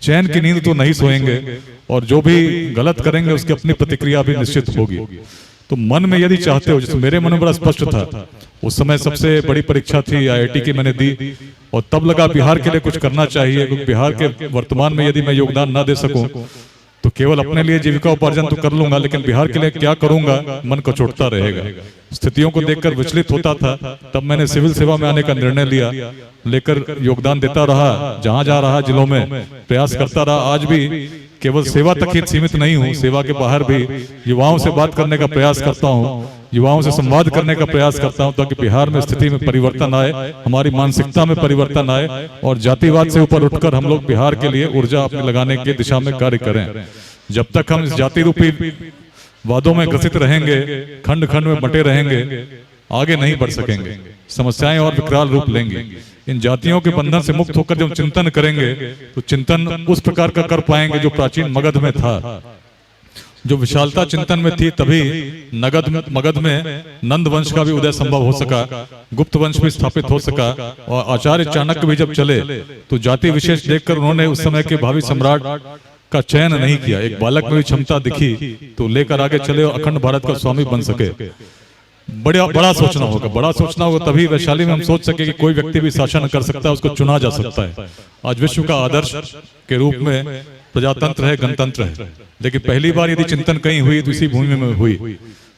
चैन की नींद तो नहीं सोएंगे, और जो भी गलत करेंगे उसकी अपनी प्रतिक्रिया भी निश्चित होगी। तो मन में यदि चाहते हो, जैसे मेरे मन में बड़ा स्पष्ट था, उस समय सबसे बड़ी परीक्षा थी IIT की मैंने दी, और तब लगा बिहार के लिए कुछ करना चाहिए, क्योंकि बिहार के वर्तमान में यदि मैं योगदान ना दे सकूं तो केवल अपने लिए जीविका उपार्जन तो कर लूंगा, लेकिन बिहार के लिए क्या करूंगा मन को चोटता रहेगा। स्थितियों को देखकर विचलित होता था, तब मैंने सिविल सेवा में आने का निर्णय लिया, लेकर योगदान देता रहा, जहां जा रहा जिलों में प्रयास करता रहा। आज भी केवल सेवा तक ही सीमित नहीं हूँ, सेवा के बाहर भी युवाओं से बात करने का प्रयास करता हूँ, युवाओं से संवाद करने का प्रयास करता हूँ, ताकि बिहार में स्थिति में परिवर्तन आए, हमारी मानसिकता में परिवर्तन आए और जातिवाद से ऊपर उठकर हम लोग बिहार के लिए ऊर्जा अपनी लगाने की दिशा में कार्य करें। जब तक हम इस जाति रूपी वादों में ग्रसित रहेंगे, खंड खंड में बंटे रहेंगे, आगे नहीं बढ़ सकेंगे, समस्याएं और विकराल रूप लेंगी। इन जातियों के बंधन से मुक्त होकर जब चिंतन करेंगे तो चिंतन उस प्रकार का कर पाएंगे जो प्राचीन मगध में था। जो विशालता चिंतन में थी, तभी मगध में नंद वंश का भी उदय संभव हो सका, गुप्त वंश भी स्थापित हो सका, और आचार्य चाणक्य भी जब चले तो जाति विशेष देखकर उन्होंने उस समय के भावी सम्राट का चयन नहीं किया। एक बालक में भी क्षमता दिखी तो लेकर आगे चले और अखंड भारत का स्वामी बन सके। बड़ा सोचना होगा, तभी वैशाली में हम सोच सके कि कोई व्यक्ति भी शासन कर सकता है, उसको चुना जा सकता है। आज विश्व का आदर्श के रूप में प्रजातंत्र है, गणतंत्र है, लेकिन पहली बार यदि चिंतन कहीं हुई तो इसी भूमि में हुई।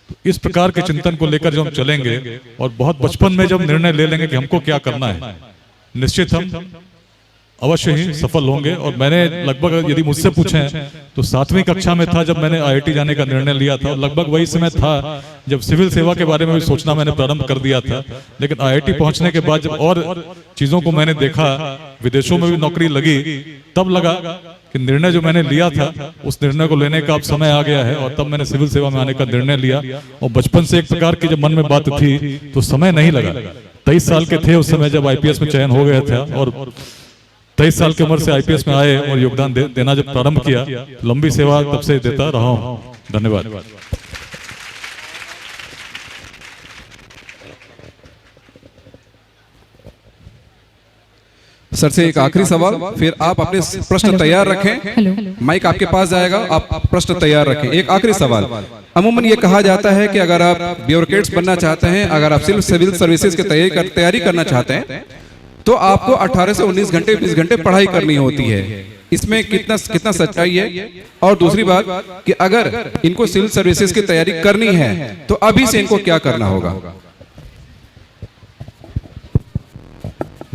तो इस प्रकार के चिंतन को लेकर जब हम चलेंगे और बहुत बचपन में जब निर्णय ले लेंगे कि हमको क्या करना है, निश्चित हम अवश्य ही सफल होंगे। और मैंने लगभग, यदि मुझसे पूछें तो 7वीं कक्षा में था जब मैंने IIT जाने का निर्णय लिया था, और लगभग वही समय था जब सिविल सेवा के बारे में भी सोचना मैंने प्रारंभ कर दिया था। लेकिन IIT पहुंचने के बाद जब और चीजों को मैंने देखा, विदेशों में भी नौकरी लगी, तब लगा कि निर्णय जो मैंने लिया था उस निर्णय को लेने का अब समय आ गया है, और तब मैंने सिविल सेवा में आने का निर्णय लिया। और बचपन से एक प्रकार की जब मन में बात थी तो समय नहीं लगा। 23 साल के थे उस समय जब IPS में चयन हो गया था, और 23 साल की उम्र से IPS में आए और योगदान देना जब प्रारंभ किया, लंबी सेवा तब से देता रहा हूं। धन्यवाद। सर से एक आखिरी सवाल, फिर आप अपने प्रश्न तैयार रखें। माइक आपके पास जाएगा, आप प्रश्न तैयार रखें। एक आखिरी सवाल, अमूमन ये कहा जाता है कि अगर आप ब्यूरोक्रेट्स बनना चाहते हैं, अगर आप सिविल सर्विसेज की तैयारी करना चाहते हैं, तो आपको 18 से 19 घंटे 20 घंटे पढ़ाई करनी होती है। इसमें कितना सच्चाई है? और दूसरी बात कि अगर इनको सिविल सर्विसेज की तैयारी करनी है तो अभी से इनको क्या करना होगा?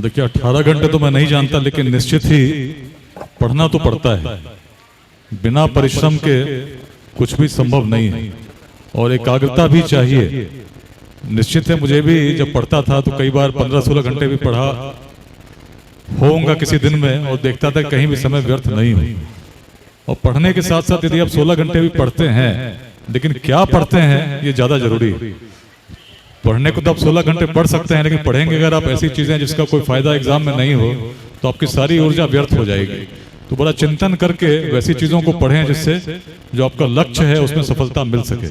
देखिए, 18 घंटे तो मैं नहीं जानता, लेकिन निश्चित ही पढ़ना तो पड़ता है। बिना परिश्रम के कुछ भी संभव नहीं है, और एकाग्रता भी चाहिए। निश्चित है, मुझे भी जब पढ़ता था तो कई बार 15-16 घंटे भी पढ़ा होऊंगा किसी दिन में, और देखता था कहीं भी समय व्यर्थ नहीं हो। और पढ़ने के साथ साथ यदि आप 16 घंटे भी पढ़ते हैं, लेकिन क्या पढ़ते हैं ये ज्यादा जरूरी है। पढ़ने को तो आप 16 घंटे पढ़ सकते हैं, लेकिन पढ़ेंगे अगर आप ऐसी चीजें जिसका कोई फायदा एग्जाम में नहीं हो, तो आपकी सारी ऊर्जा व्यर्थ हो जाएगी। तो बड़ा चिंतन करके वैसी चीजों को पढ़ें जिससे जो आपका लक्ष्य है उसमें सफलता मिल सके।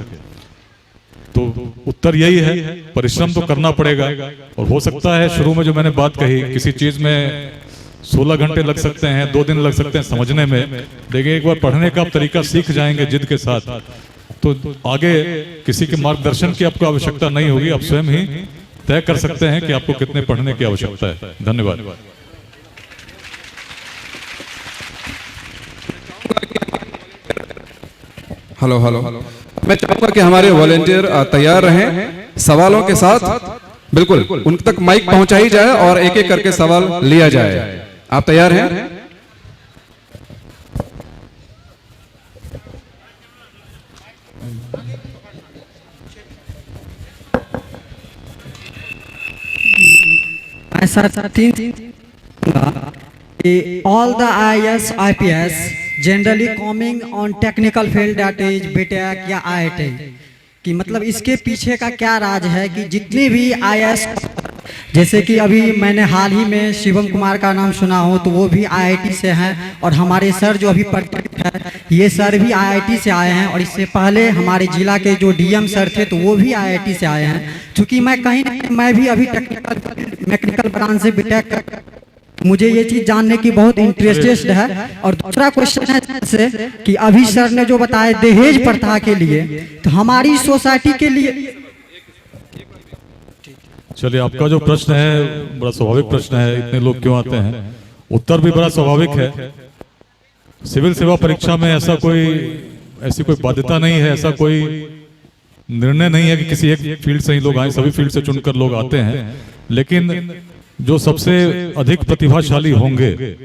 तो उत्तर यही है, परिश्रम तो करना पड़ेगा। और हो सकता है शुरू में जो मैंने बात कही, किसी चीज में 16 घंटे लग सकते हैं, 2 दिन लग सकते हैं समझने में, लेकिन एक बार पढ़ने का आप तरीका सीख जाएंगे जिद के साथ, तो आगे किसी के मार्गदर्शन की आपको आवश्यकता नहीं होगी। आप स्वयं ही तय कर सकते हैं कि आपको कितने पढ़ने की आवश्यकता है। धन्यवाद। हेलो, मैं चाहूंगा कि हमारे वॉलेंटियर तैयार रहें सवालों के साथ। बिल्कुल उन तक माइक पहुंचाई जाए और एक एक करके सवाल लिया जाए। आप तैयार हैं? all the IAS IPS generally coming on technical field, that is BTech या IIT, कि मतलब इसके पीछे का क्या राज है कि जितने भी IAS, जैसे कि अभी मैंने हाल ही में शिवम कुमार का नाम सुना हो तो वो भी IIT से हैं, और हमारे सर जो अभी पढ़ते हैं ये सर भी IIT से आए हैं, और इससे पहले हमारे जिला के जो DM सर थे तो वो भी IIT से आए हैं। क्योंकि मैं भी अभी मैकेनिकल ब्रांच से BTech, मुझे ये चीज जानने की बहुत इंटरेस्टेड है। और दूसरा क्वेश्चन है से कि अभी सर ने जो बताया दहेज प्रथा के लिए, तो हमारी सोसाइटी के लिए। चलिए, आपका जो प्रश्न है बड़ा स्वाभाविक प्रश्न है, इतने लोग क्यों आते हैं, उत्तर भी बड़ा स्वाभाविक है। सिविल सेवा परीक्षा में ऐसी कोई बाध्यता नहीं है, ऐसा कोई निर्णय नहीं है कि किसी एक फील्ड से ही लोग आए, सभी फील्ड से चुनकर लोग आते हैं। लेकिन जो सबसे अधिक प्रतिभाशाली होंगे,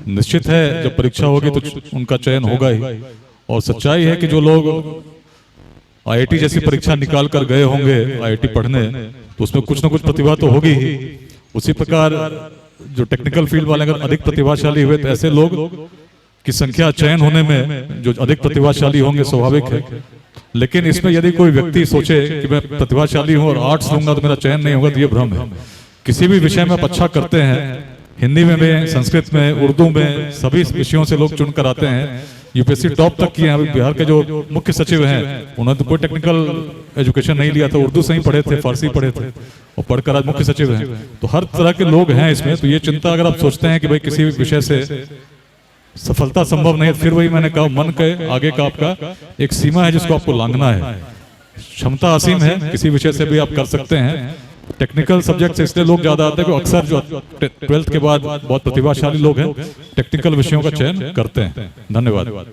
निश्चित है जब परीक्षा होगी तो उनका चयन होगा ही। और सच्चाई है कि जो लोग आईआईटी जैसी परीक्षा निकाल कर गए होंगे आईआईटी पढ़ने, तो उसमें कुछ ना कुछ प्रतिभा तो होगी ही। उसी प्रकार जो टेक्निकल फील्ड वाले अगर अधिक प्रतिभाशाली हुए तो ऐसे लोग की संख्या चयन होने में जो अधिक प्रतिभाशाली होंगे स्वाभाविक है। लेकिन इसमें यदि कोई व्यक्ति सोचे कि मैं प्रतिभाशाली हूं और आर्ट्स लूंगा तो मेरा चयन नहीं होगा, तो ये भ्रम है। किसी भी विषय में आप अच्छा करते हैं, हिंदी में भी, संस्कृत में, उर्दू में, सभी विषयों से लोग चुनकर आते हैं। यूपीएससी टॉप तक किए हैं। बिहार के जो मुख्य सचिव हैं उन्होंने तो कोई टेक्निकल एजुकेशन नहीं लिया था, उर्दू से ही पढ़े थे, फारसी पढ़े थे और पढ़कर आज मुख्य सचिव हैं। तो हर तरह के लोग हैं इसमें। तो ये चिंता अगर आप सोचते हैं कि भाई किसी भी विषय से सफलता संभव नहीं है, फिर वही मैंने कहा, मन के आगे का आपका एक सीमा है जिसको आपको लांघना है। क्षमता असीम है, किसी विषय से भी आप कर सकते हैं। टेक्निकल सब्जेक्ट से इसलिए लोग ज्यादा आते हैं कि अक्सर जो 12th के बाद बहुत प्रतिभाशाली लोग हैं टेक्निकल विषयों का चयन करते हैं। धन्यवाद।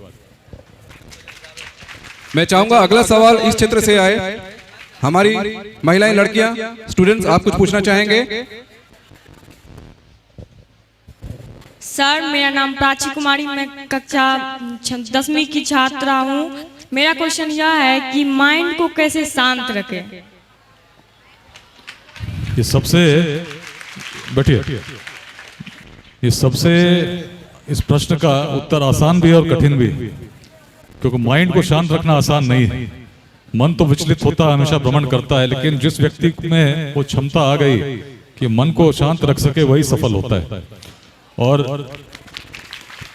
मैं चाहूंगा अगला सवाल इस क्षेत्र से आए। हमारी महिलाएं, लड़कियां, स्टूडेंट्स, आप कुछ पूछना चाहेंगे? सर, मेरा नाम प्राची कुमारी, मैं कक्षा 10वीं की छात्रा हूँ। मेरा क्वेश्चन यह है कि माइंड को कैसे शांत रखें? ये सबसे बैठिए, ये सबसे इस प्रश्न का उत्तर आसान भी है और कठिन भी, क्योंकि माइंड को शांत रखना आसान नहीं है। मन तो विचलित होता है, हमेशा भ्रमण करता है, लेकिन जिस व्यक्ति में वो क्षमता आ गई कि मन को शांत रख सके वही सफल होता है। और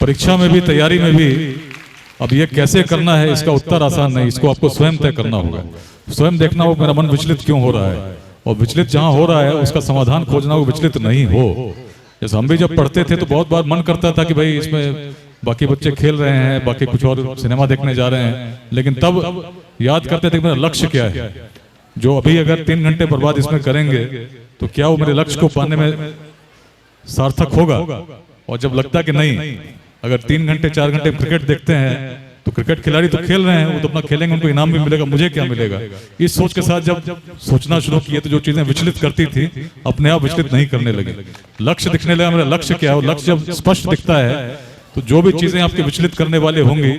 परीक्षा में भी, तैयारी में भी अब ये कैसे करना है इसका उत्तर आसान नहीं, इसको आपको स्वयं तय करना होगा। स्वयं देखना हो मेरा मन विचलित क्यों हो रहा है, और विचलित जहां हो रहा है उसका समाधान खोजना, वो विचलित नहीं हो। जैसे हम भी जब पढ़ते थे तो बहुत बार मन करता था कि भाई इसमें बाकी बच्चे खेल रहे हैं, बाकी कुछ और सिनेमा देखने जा रहे हैं, लेकिन तब याद करते थे कि मेरा लक्ष्य क्या है। जो अभी अगर 3 घंटे बर्बाद इसमें करेंगे तो क्या वो मेरे लक्ष्य को पाने में सार्थक होगा। और जब लगता कि नहीं, अगर 3 घंटे 4 घंटे क्रिकेट देखते हैं तो क्रिकेट खिलाड़ी तो खेल रहे हैं, वो तो अपना खेलेंगे, उनको इनाम भी मिलेगा, मुझे क्या मिलेगा। इस सोच के साथ जब सोचना शुरू किए तो जो चीजें विचलित करती थी अपने आप विचलित नहीं करने लगे। लक्ष्य दिखने लगा, मेरा लक्ष्य क्या है। लक्ष्य जब स्पष्ट दिखता है तो जो भी चीजें आपके विचलित करने वाले होंगी,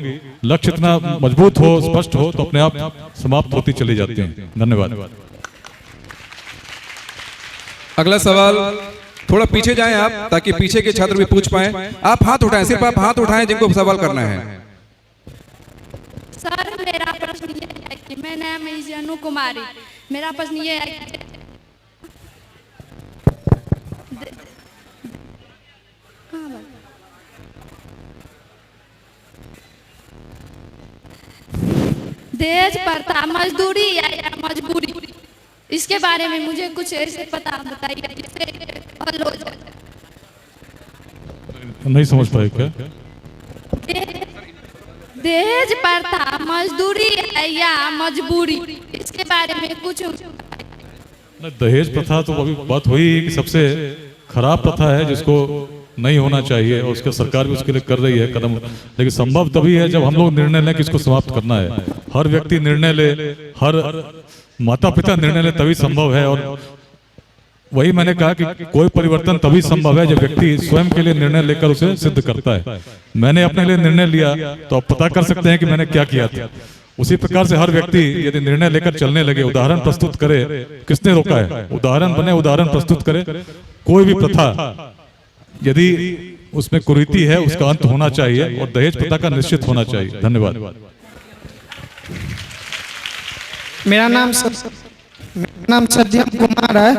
लक्ष्य इतना मजबूत हो, स्पष्ट हो, तो अपने आप समाप्त होती चली जाती हैं। धन्यवाद। अगला सवाल, थोड़ा पीछे जाएं आप ताकि पीछे के छात्र भी पूछ पाएं। आप हाथ उठाएं, सिर्फ आप हाथ उठाएं जिनको सवाल करना है। सर, मेरा प्रश्न ये है कि मैं नाम है अनु कुमारी। मेरा प्रश्न ये है कि दहेज प्रथा मजदूरी या मजबूरी, इसके बारे में मुझे कुछ ऐसे पता बताइए जिससे हल हो जाए। नहीं समझ पाए क्या? दहेज प्रथा मजदूरी है या मजबूरी, इसके बारे में कुछ। दहेज प्रथा तो अभी बात हुई कि सबसे खराब प्रथा है जिसको नहीं होना चाहिए, और उसका सरकार भी उसके लिए कर रही है कदम। लेकिन संभव तभी है जब हम लोग निर्णय लें कि इसको समाप्त करना है। हर व्यक्ति निर्णय ले, हर माता पिता निर्णय ले, तभी संभव है। और वही मैंने कहा कि कोई परिवर्तन तभी संभव है जब व्यक्ति स्वयं के लिए निर्णय लेकर उसे सिद्ध करता है। मैंने अपने लिए निर्णय लिया तो आप पता कर सकते हैं कि मैंने क्या किया था। उसी प्रकार से हर व्यक्ति यदि निर्णय लेकर चलने लगे, उदाहरण प्रस्तुत करे, किसने रोका है? उदाहरण बने, उदाहरण प्रस्तुत करे। कोई भी प्रथा यदि उसमें कुरीति है उसका अंत होना चाहिए, और दहेज प्रथा का निश्चित होना चाहिए। धन्यवाद। मेरा नाम सत्यम कुमार है।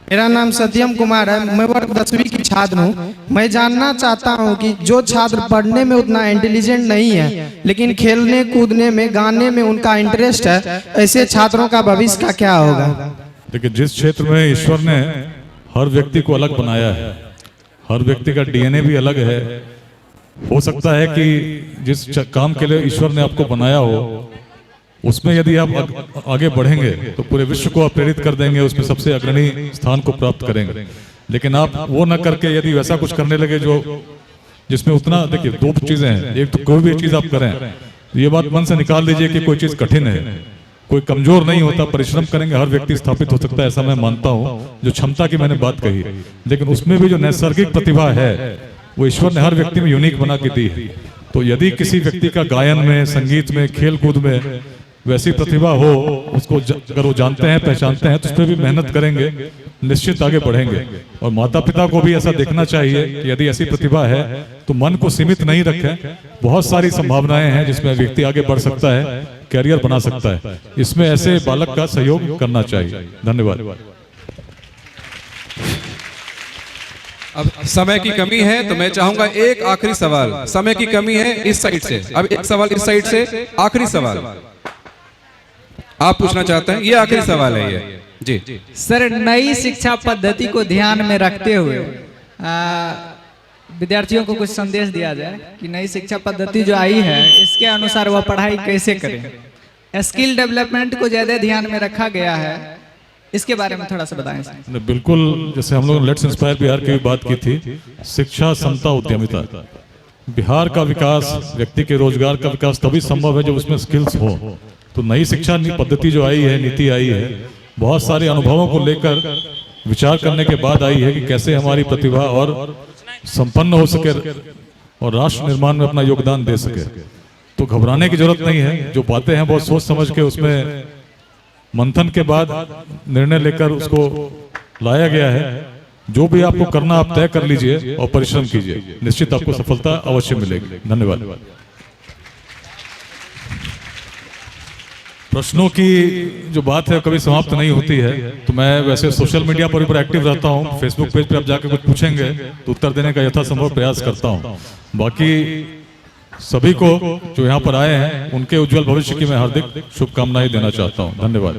मेरा नाम सत्यम कुमार है। मैं वर्ग 10वीं की छात्र हूँ। मैं जानना चाहता हूँ कि जो छात्र पढ़ने में उतना इंटेलिजेंट नहीं है लेकिन खेलने कूदने में, गाने में उनका इंटरेस्ट है, ऐसे छात्रों का भविष्य का क्या होगा? देखिए, जिस क्षेत्र में ईश्वर ने हर व्यक्ति को अलग बनाया है, हर व्यक्ति का डीएनए भी अलग है, हो सकता है कि जिस काम के लिए ईश्वर ने आपको बनाया हो उसमें यदि आप आगे बढ़ेंगे तो पूरे विश्व को आप प्रेरित कर देंगे, उसमें सबसे अग्रणी स्थान को प्राप्त करेंगे। लेकिन आप वो न करके यदि वैसा कुछ करने लगे जो जिसमें उतना, देखिए दो चीजें हैं, एक तो कोई भी चीज आप करें, ये बात मन से निकाल दीजिए कि कोई चीज कठिन है, कोई कमजोर नहीं होता, परिश्रम करेंगे हर व्यक्ति स्थापित हो सकता है, ऐसा मैं मानता हूँ। जो क्षमता की मैंने बात कही, लेकिन उसमें भी जो नैसर्गिक प्रतिभा है वो ईश्वर ने हर व्यक्ति में यूनिक बना के दी है। तो यदि किसी व्यक्ति का गायन में, संगीत में, खेल कूद में वैसी प्रतिभा हो, उसको अगर वो जानते हैं, पहचानते हैं, तो उस पर भी मेहनत करेंगे, निश्चित आगे बढ़ेंगे। और माता पिता को भी ऐसा देखना चाहिए कि यदि ऐसी प्रतिभा है तो मन को सीमित नहीं रखें, बहुत सारी संभावनाएं हैं जिसमें व्यक्ति आगे बढ़ सकता है, कैरियर बना सकता है। इसमें ऐसे बालक का सहयोग करना चाहिए। धन्यवाद। अब समय की कमी है तो मैं चाहूंगा एक आखिरी सवाल, समय की कमी है इस साइड से, अब एक सवाल इस साइड से, आखिरी सवाल आप पूछना चाहते हैं, ये आखिरी सवाल है ये जी। सर, नई शिक्षा पद्धति को ध्यान में रखते हुए विद्यार्थियों को कुछ संदेश दिया जाए कि नई शिक्षा पद्धति जो आई है इसके अनुसार वह पढ़ाई कैसे करें। स्किल डेवलपमेंट को ज्यादा ध्यान में रखा गया है, इसके बारे में थोड़ा सा बताएं। बिल्कुल, जैसे हम लोग लेट्स इंस्पायर बिहार की बात की थी, शिक्षा, समता, उद्यमिता। बिहार का विकास, व्यक्ति के रोजगार का विकास तभी संभव है जब उसमें स्किल्स हो। तो नई शिक्षा पद्धति जो आई है, नीति आई है, बहुत सारे अनुभवों को लेकर विचार करने के बाद आई है कि कैसे हमारी प्रतिभा और संपन्न हो सके और राष्ट्र निर्माण में अपना योगदान दे सके। तो घबराने की जरूरत नहीं है, जो बातें हैं बहुत सोच समझ के उसमें मंथन के बाद निर्णय लेकर उसको लाया गया है। जो भी आपको करना आप तय कर लीजिए और परिश्रम कीजिए, निश्चित आपको सफलता अवश्य मिलेगी। धन्यवाद। प्रश्नों की जो बात है कभी समाप्त नहीं होती है। तो मैं वैसे सोशल मीडिया पर भी एक्टिव रहता हूँ, फेसबुक पेज पे आप जाकर कुछ पूछेंगे तो उत्तर देने का यथासंभव प्रयास करता हूँ। बाकी सभी को जो यहाँ पर आए हैं उनके उज्जवल भविष्य की मैं हार्दिक शुभकामनाएं देना चाहता हूँ। धन्यवाद।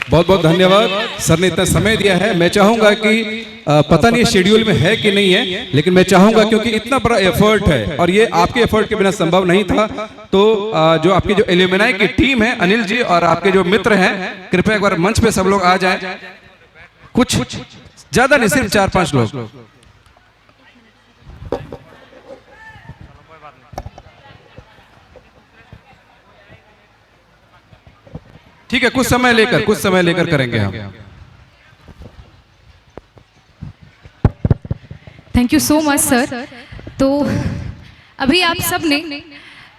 बहुत बहुत धन्यवाद, सर ने इतना समय दिया है। मैं चाहूंगा कि पता नहीं शेड्यूल में है कि नहीं है, लेकिन मैं चाहूंगा क्योंकि इतना बड़ा एफर्ट है और ये आपके एफर्ट के बिना संभव नहीं था, तो जो आपकी जो एल्यूमिनाई की टीम है, अनिल जी और आपके जो मित्र हैं, कृपया एक बार मंच पे सब लोग आ जाएं। कुछ ज्यादा नहीं, सिर्फ 4-5 लोग। ठीक है, कुछ समय लेकर करेंगे हम। Thank you so much sir. तो अभी आप सब ने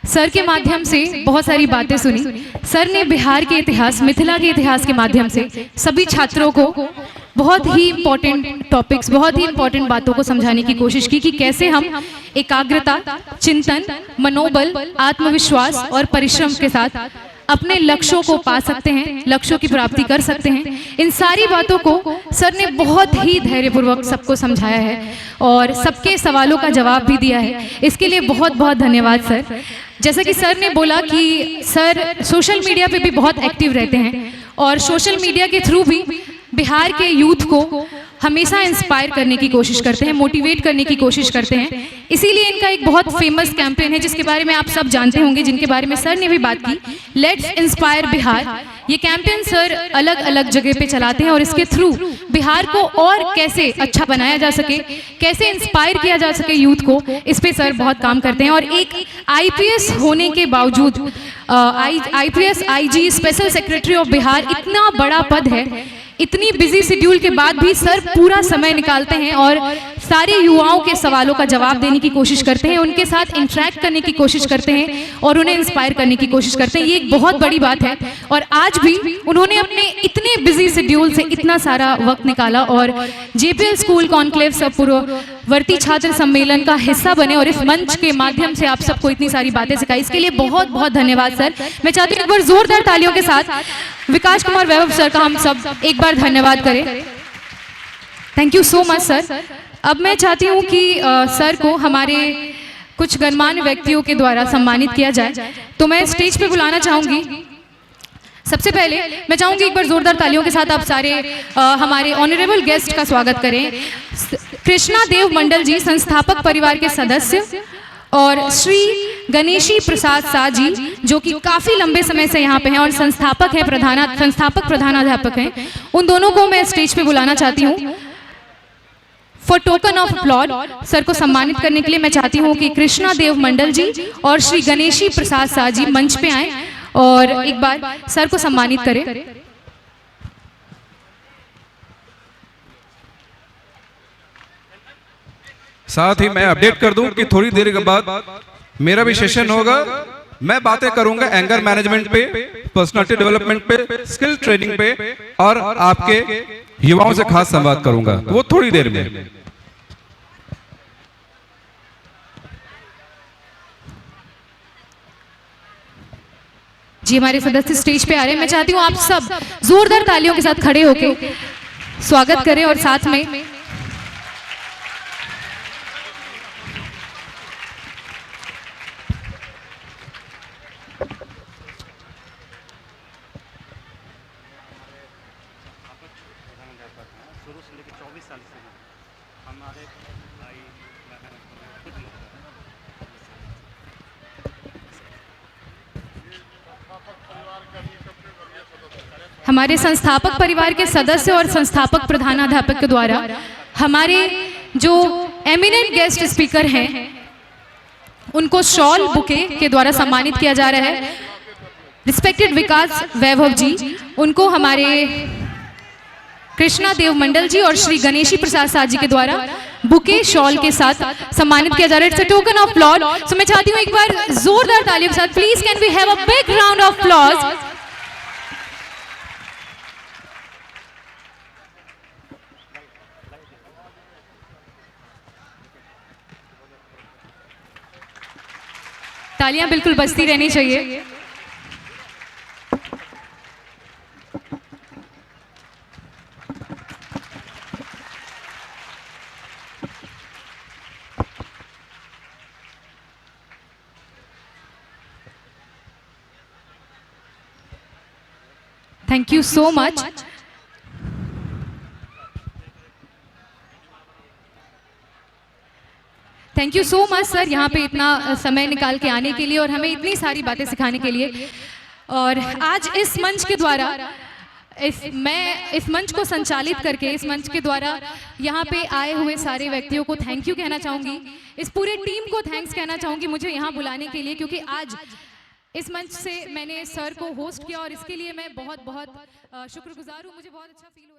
सर के माध्यम से बहुत सारी बातें सुनी। सर ने बिहार के इतिहास, मिथिला के इतिहास के माध्यम से सभी छात्रों को बहुत ही इम्पोर्टेंट टॉपिक्स, बहुत ही इम्पोर्टेंट बातों को समझाने की कोशिश की कि कैसे हम एकाग्रता, चिंतन, मनोबल, आत्मविश्वास और परिश्रम के साथ अपने लक्ष्यों को पा सकते हैं, लक्ष्यों की प्राप्ति कर सकते हैं। इन सारी बातों को सर ने बहुत ही धैर्यपूर्वक सबको समझाया है और सबके सवालों का जवाब भी दिया है। इसके लिए बहुत बहुत धन्यवाद सर। जैसा कि सर ने बोला कि सर सोशल मीडिया पे भी बहुत एक्टिव रहते हैं और सोशल मीडिया के थ्रू भी बिहार के यूथ को हमेशा इंस्पायर करने की कोशिश करते हैं, मोटिवेट करने की कोशिश करते हैं। इसीलिए इनका एक बहुत फेमस कैंपेन है जिसके बारे में आप सब जानते होंगे, जिनके बारे में सर ने भी बात की, लेट्स इंस्पायर बिहार। ये कैंपेन सर अलग अलग जगह पे चलाते हैं और इसके थ्रू बिहार को और कैसे अच्छा बनाया जा सके, कैसे इंस्पायर किया जा सके यूथ को, इस पे सर बहुत काम करते हैं। और एक आईपीएस होने के बावजूद, IPS IG special secretary of Bihar, इतना बड़ा पद है, इतनी बिजी शेड्यूल के बाद भी सर पूरा समय निकालते हैं और सारे युवाओं के सवालों का जवाब देने की कोशिश करते हैं, उनके साथ इंटरेक्ट करने की कोशिश करते हैं और उन्हें इंस्पायर करने की कोशिश करते हैं। ये एक बहुत बड़ी बात है और आज भी उन्होंने अपने इतने बिजी शेड्यूल से इतना सारा वक्त निकाला और जेपीएल स्कूल कॉन्क्लेव सब पूर्ववर्ती छात्र सम्मेलन का हिस्सा बने और इस मंच के माध्यम से आप सबको इतनी सारी बातें सिखाई। इसके लिए बहुत बहुत धन्यवाद सर। मैं चाहती हूँ एक बार जोरदार तालियों के साथ विकास कुमार वैभव सर का हम सब एक बार धन्यवाद करें। Thank you so much sir. अब मैं चाहती हूँ कि सर को हमारे कुछ गणमान्य व्यक्तियों के द्वारा सम्मानित किया जाए, तो मैं स्टेज पे बुलाना चाहूंगी सबसे पहले मैं चाहूंगी एक बार जोरदार तालियों के साथ आप सारे हमारे ऑनरेबल गेस्ट का स्वागत करें। कृष्णा देव मंडल जी संस्थापक परिवार के सदस्य और श्री गणेशी प्रसाद शाह जी जो कि काफी लंबे समय से यहाँ पे हैं और संस्थापक प्रधानाध्यापक हैं, उन दोनों को मैं स्टेज पे बुलाना चाहती हूँ for token of applaud. Sir को सम्मानित करने के लिए मैं चाहती हूँ कि कृष्णा देव मंडल जी और श्री गणेशी प्रसाद शाह जी मंच पे आए और एक बार सर को सम्मानित करें। साथ ही मैं अपडेट कर दूं कि थोड़ी देर के बाद मेरा भी सेशन होगा। मैं बातें करूंगा एंगर मैनेजमेंट पे, पर्सनालिटी डेवलपमेंट पे, स्किल ट्रेनिंग पे और आपके युवाओं से खास संवाद करूंगा, वो थोड़ी देर में। जी हमारे सदस्य स्टेज पे आ रहे हैं। मैं चाहती हूँ आप सब जोरदार तालियों के साथ खड़े होके स्वागत करें और साथ में हमारे संस्थापक परिवार के सदस्य और संस्थापक प्रधानाध्यापक के द्वारा हमारे जो एमिनेंट गेस्ट स्पीकर हैं उनको शॉल बुके के द्वारा सम्मानित किया जा रहा है। रिस्पेक्टेड विकास वैभव जी, उनको हमारे कृष्णा देव मंडल जी और श्री गणेशी प्रसाद शाह जी के द्वारा बुके शॉल के साथ सम्मानित किया जा रहा है। It's a token of applause. So मैं चाहती हूँ एक बार जोरदार तालियों के साथ please can we have a big round of applause. तालियां बिल्कुल बजती रहनी चाहिए। Thank you so much. Thank you so much sir, यहाँ पे इतना समय निकाल के आने के लिए और हमें इतनी सारी बातें सिखाने के लिए। और आज इस मंच के द्वारा मैं इस मंच को संचालित करके इस मंच के द्वारा यहाँ पे आए हुए सारे व्यक्तियों को थैंक यू कहना चाहूँगी। इस पूरे टीम को थैंक्स कहना चाहूँगी मुझे यहाँ बुलाने के लिए, क्योंकि आज इस मंच से मैंने सर को होस्ट किया और इसके लिए मैं बहुत बहुत शुक्रगुजार हूँ। मुझे बहुत अच्छा फील हुआ।